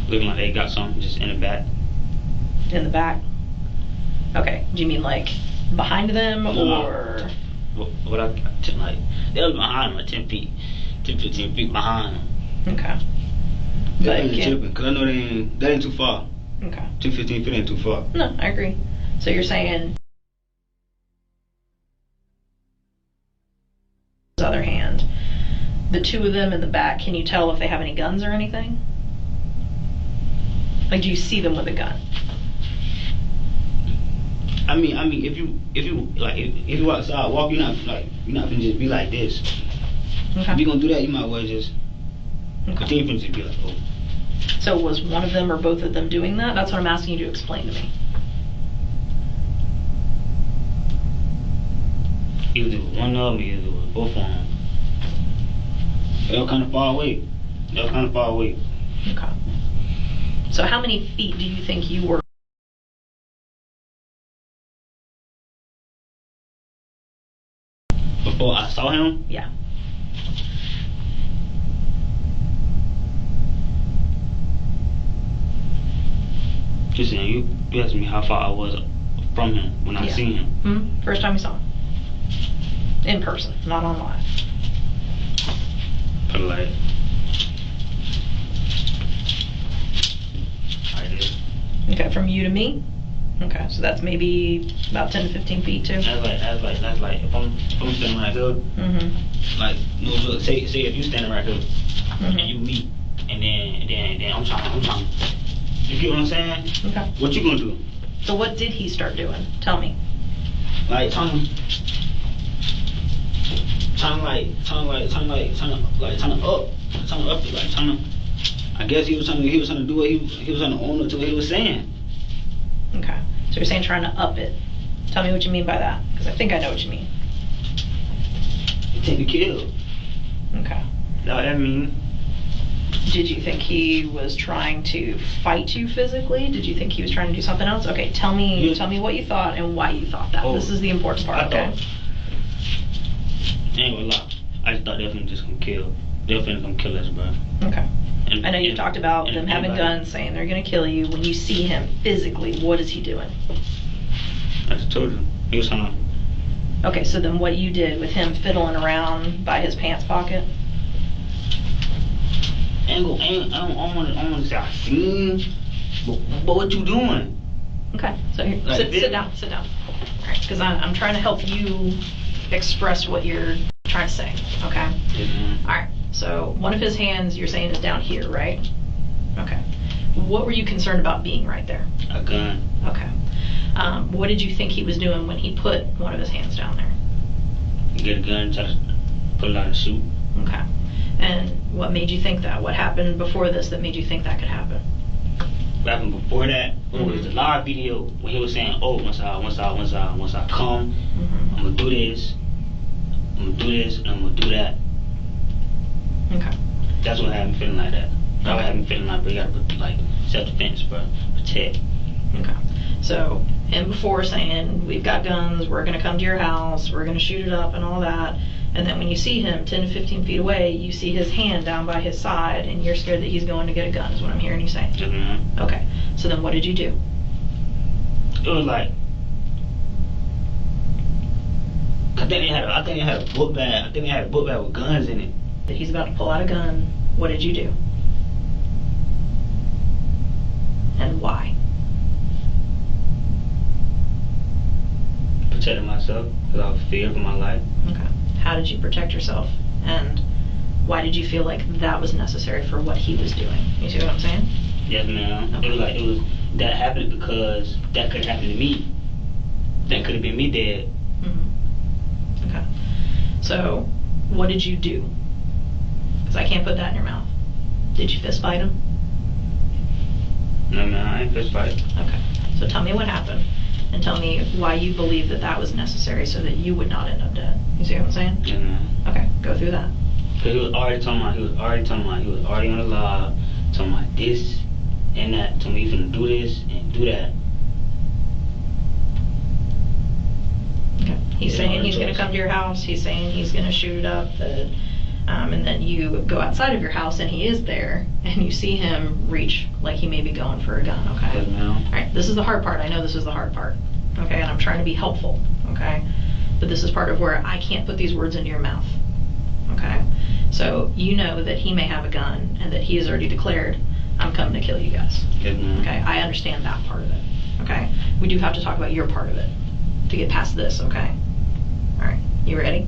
looking like they got something just in the back. In the back? Okay. Do you mean like behind them or? What I like? They was behind them, like 10 feet, 10, 15 feet behind them. Okay. They ain't tripping, because I know they ain't too far. Okay. 10, 15 feet ain't too far. No, I agree. So you're saying, on the other hand, the two of them in the back, can you tell if they have any guns or anything? Like, do you see them with a gun? I mean, if you outside walk, you're not gonna just be like this. Okay. If you gonna do that, you might well just continue to just be like, oh. So was one of them or both of them doing that? That's what I'm asking you to explain to me. Either one of them, either both of them. They were kind of far away. Okay. So how many feet do you think you were? Before I saw him? Yeah. Just saying, you asked me how far I was from him when I seen him. Mm-hmm. First time you saw him? In person, not on live. But like this. Okay, from you to me? Okay, so that's maybe about 10 to 15 feet too? That's like if I'm standing right here, like no look, say if you standing right here and you meet and then I'm trying. You get what I'm saying? Okay. What you gonna do? So what did he start doing? Tell me. Like trying to I guess he was trying to do what he was trying to own up to what he was saying. Okay. So you're saying trying to up it. Tell me what you mean by that, because I think I know what you mean. Take the kill. Okay. Now that mean. Did you think he was trying to fight you physically? Did you think he was trying to do something else? Okay, tell me what you thought and why you thought that. This is the important part, okay? Ain't gonna lie. I just thought they were just gonna kill. They were gonna kill us, bro. Okay. I know you talked about them having guns, saying they're gonna kill you. When you see him physically, what is he doing? I just told you. He was trying to. Okay, so then what you did with him fiddling around by his pants pocket? I don't want to say I seen, but what you doing? Okay, so like sit down. All right, because I'm trying to help you express what you're trying to say, okay? Mm-hmm. All right, so one of his hands you're saying is down here, right? Okay. What were you concerned about being right there? A gun. Okay. What did you think he was doing when he put one of his hands down there? Get a gun, try to pull it out and shoot. Okay. And what made you think that? What happened before this that made you think that could happen? What happened before that? It was the live video when he was saying, "Oh, once I come, I'm gonna do this, and I'm gonna do that." Okay. That's what had me feeling like that. That had me feeling like, bro, you gotta put like self-defense, bro, protect. Okay. So him before saying, "We've got guns, we're gonna come to your house, we're gonna shoot it up," and all that. And then when you see him 10 to 15 feet away, you see his hand down by his side, and you're scared that he's going to get a gun, is what I'm hearing you say. Yes, ma'am. Okay. So then what did you do? It was like, I think they had a book bag. I think they had a book bag with guns in it. That he's about to pull out a gun. What did you do? And why? Protecting myself because I was feared for my life. Okay. How did you protect yourself? And why did you feel like that was necessary for what he was doing? You see what I'm saying? Yes, ma'am. Okay. It that happened because that could happen to me. That could have been me dead. Mm-hmm. Okay. So, what did you do? Because I can't put that in your mouth. Did you fist fight him? No, I ain't fist fight. Okay. So tell me what happened, and tell me why you believe that that was necessary so that you would not end up dead. You see what I'm saying? Yeah, man. Okay, go through that. Cause he was already on the log, talking about this and that, telling me you finna do this and do that. Okay. He's saying he's gonna come to your house, he's saying he's gonna shoot it up, and then you go outside of your house and he is there, and you see him reach like he may be going for a gun, okay? Good now. Alright, this is the hard part. I know this is the hard part, okay? And I'm trying to be helpful, okay? But this is part of where I can't put these words into your mouth, okay? So you know that he may have a gun and that he has already declared, I'm coming to kill you guys. Good now. Okay, I understand that part of it, okay? We do have to talk about your part of it to get past this, okay? Alright, you ready?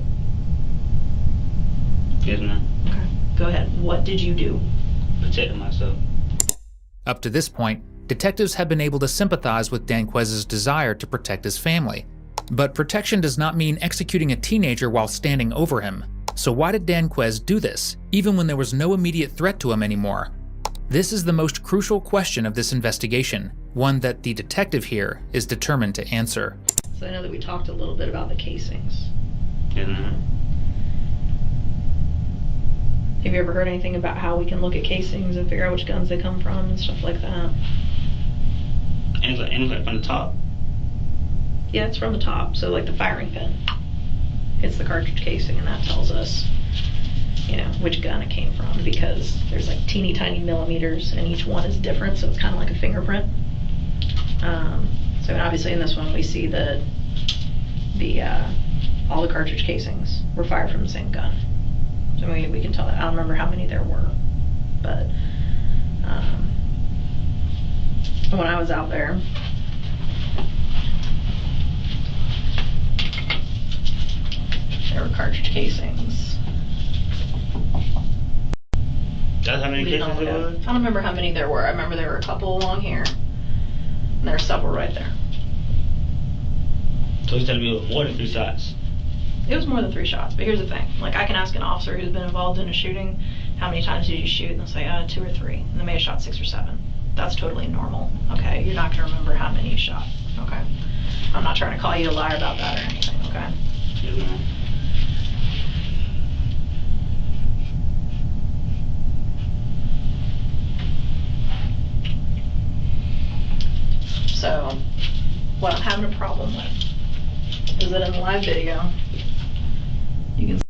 Yes, ma'am. Okay, go ahead. What did you do? Protecting myself. Up to this point, detectives have been able to sympathize with Danquez's desire to protect his family. But protection does not mean executing a teenager while standing over him. So why did Danquez do this, even when there was no immediate threat to him anymore? This is the most crucial question of this investigation, one that the detective here is determined to answer. So I know that we talked a little bit about the casings. Yes, ma'am. Have you ever heard anything about how we can look at casings and figure out which guns they come from and stuff like that? And it's like from the top. Yeah, it's from the top, so like the firing pin. It's the cartridge casing, and that tells us, you know, which gun it came from, because there's like teeny tiny millimeters and each one is different, so it's kind of like a fingerprint. So obviously in this one we see that all the cartridge casings were fired from the same gun. So we can tell that. I don't remember how many there were, but when I was out there, there were cartridge casings. That's how many cases there was? I don't remember how many there were. I remember there were a couple along here, and there were several right there. So he's telling me it was more than 3 shots. It was more than 3 shots, but here's the thing. Like, I can ask an officer who's been involved in a shooting, how many times did you shoot? And they'll say, 2 or 3. And they may have shot 6 or 7. That's totally normal, okay? You're not gonna remember how many you shot, okay? I'm not trying to call you a liar about that or anything, okay? Yes, ma'am. So, what I'm having a problem with is that in the live video, you can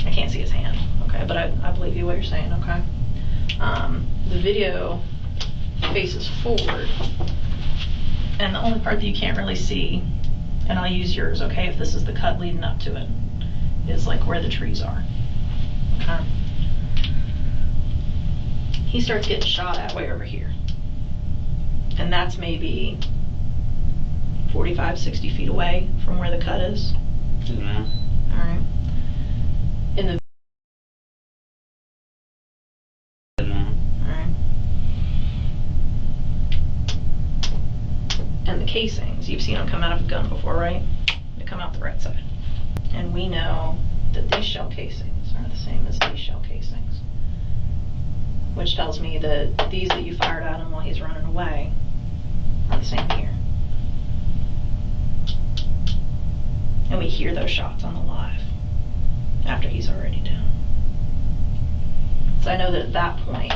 I can't see his hand, okay, but I believe you what you're saying, okay? The video faces forward, and the only part that you can't really see, and I'll use yours, okay, if this is the cut leading up to it, is like where the trees are, okay? He starts getting shot at way over here, and that's maybe 45, 60 feet away from where the cut is. Yes, ma'am. All right. In the Yes, ma'am. all right. And the casings, you've seen them come out of a gun before, right? They come out the right side. And we know that these shell casings are the same as these shell casings, which tells me that these that you fired at him while he's running away are the same here. And we hear those shots on the live after he's already down. So I know that at that point,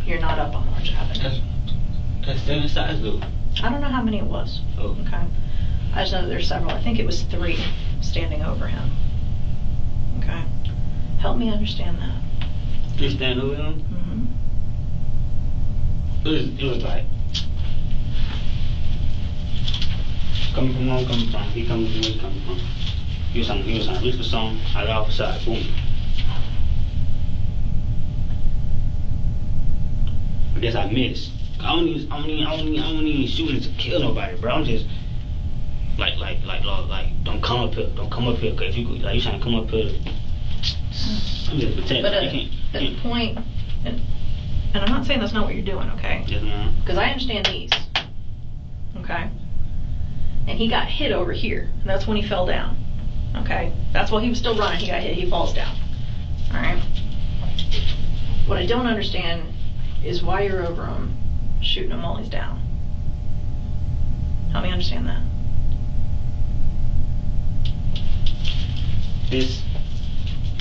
you're not up on Orange Avenue. That's 7 shots, though. I don't know how many it was. Oh. Okay. I just know that there's several. I think it was 3 standing over him. Okay. Help me understand that. You stand over him? Mm-hmm. It was like coming from where I'm coming from. He coming from where he's coming from. He was on reach for something. I got off the side. Boom. I guess I missed. I don't even shooting to kill nobody, bro. I'm just don't come up here, cause if you like you trying to come up here, I'm just pretend. But You at can't. the point, and I'm not saying that's not what you're doing, okay? Yes, ma'am. Because I understand these, okay? And he got hit over here, and that's when he fell down, okay? That's while he was still running, he got hit, he falls down, all right? What I don't understand is why you're over him, shooting him while he's down. Help me understand that. This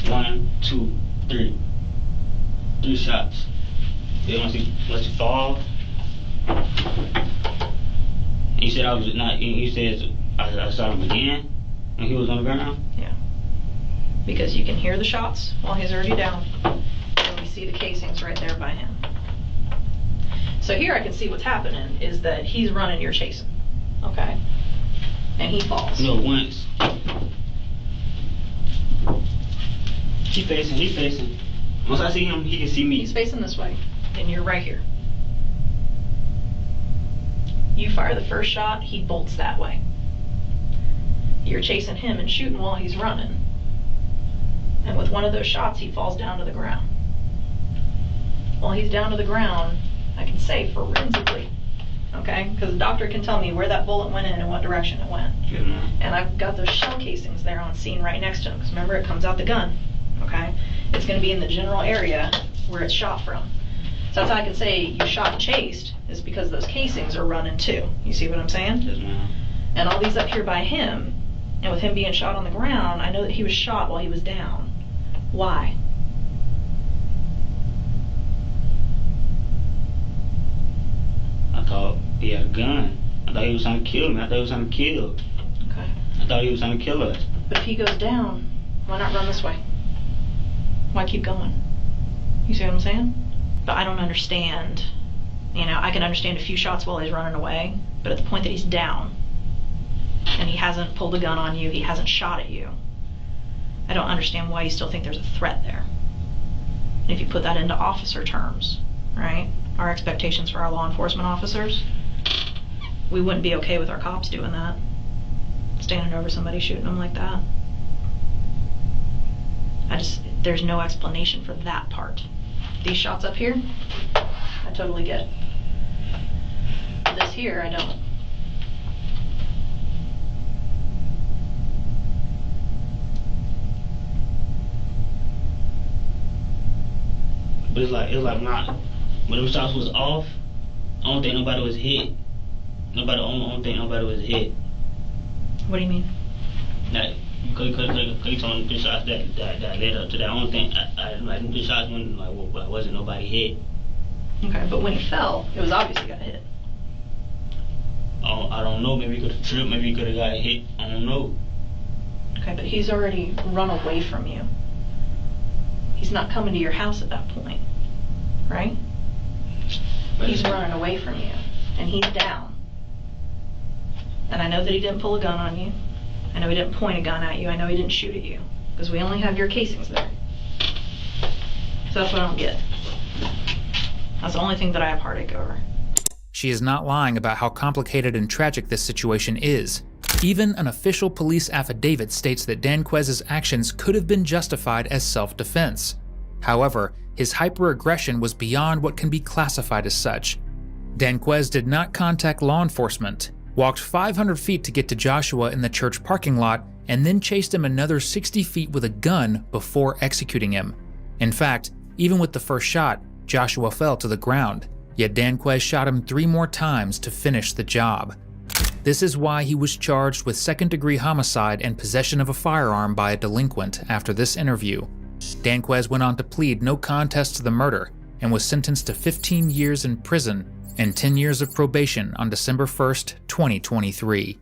1, 2, 3. 3 shots. Then once you fall, and you said I was not. You said I shot him again when he was on the ground. Yeah. Because you can hear the shots while he's already down, and we see the casings right there by him. So here I can see what's happening is that he's running, you're chasing, okay? And he falls. No, once. He facing. Once I see him, he can see me. He's facing this way, and you're right here. You fire the first shot, he bolts that way. You're chasing him and shooting while he's running. And with one of those shots, he falls down to the ground. While he's down to the ground, I can say forensically, okay? Because the doctor can tell me where that bullet went in and what direction it went. Yes, ma'am. And I've got those shell casings there on scene right next to him, because remember, it comes out the gun, okay? It's going to be in the general area where it's shot from. So that's how I can say you shot and chased, is because those casings are running too. You see what I'm saying? Yes, ma'am. And all these up here by him, and with him being shot on the ground, I know that he was shot while he was down. Why? I thought he had a gun. I thought he was trying to kill me. I thought he was trying to kill. Okay. I thought he was trying to kill us. But if he goes down, why not run this way? Why keep going? You see what I'm saying? But I don't understand. You know, I can understand a few shots while he's running away, but at the point that he's down, and he hasn't pulled a gun on you, he hasn't shot at you, I don't understand why you still think there's a threat there. And if you put that into officer terms, right? Our expectations for our law enforcement officers, we wouldn't be okay with our cops doing that. Standing over somebody, shooting them like that. There's no explanation for that part. These shots up here, I totally get. This here, I don't. But it's like not. When them shots was off, I don't think nobody was hit. I don't think nobody was hit. What do you mean? Like, cause you told me the shots that led up to that. I don't think like the shots when wasn't nobody hit. Okay, but when he fell, it was obvious he got hit. I don't know. Maybe he could have tripped. Maybe he could have got hit. I don't know. Okay, but he's already run away from you. He's not coming to your house at that point, right? He's running away from you, and he's down. And I know that he didn't pull a gun on you. I know he didn't point a gun at you. I know he didn't shoot at you, because we only have your casings there. So that's what I don't get. That's the only thing that I have heartache over. She is not lying about how complicated and tragic this situation is. Even an official police affidavit states that Danquez's actions could have been justified as self-defense. However, his hyper-aggression was beyond what can be classified as such. Danquez did not contact law enforcement, walked 500 feet to get to Joshua in the church parking lot, and then chased him another 60 feet with a gun before executing him. In fact, even with the first shot, Joshua fell to the ground, yet Danquez shot him 3 more times to finish the job. This is why he was charged with second-degree homicide and possession of a firearm by a delinquent after this interview. Danquez went on to plead no contest to the murder and was sentenced to 15 years in prison and 10 years of probation on December 1st, 2023.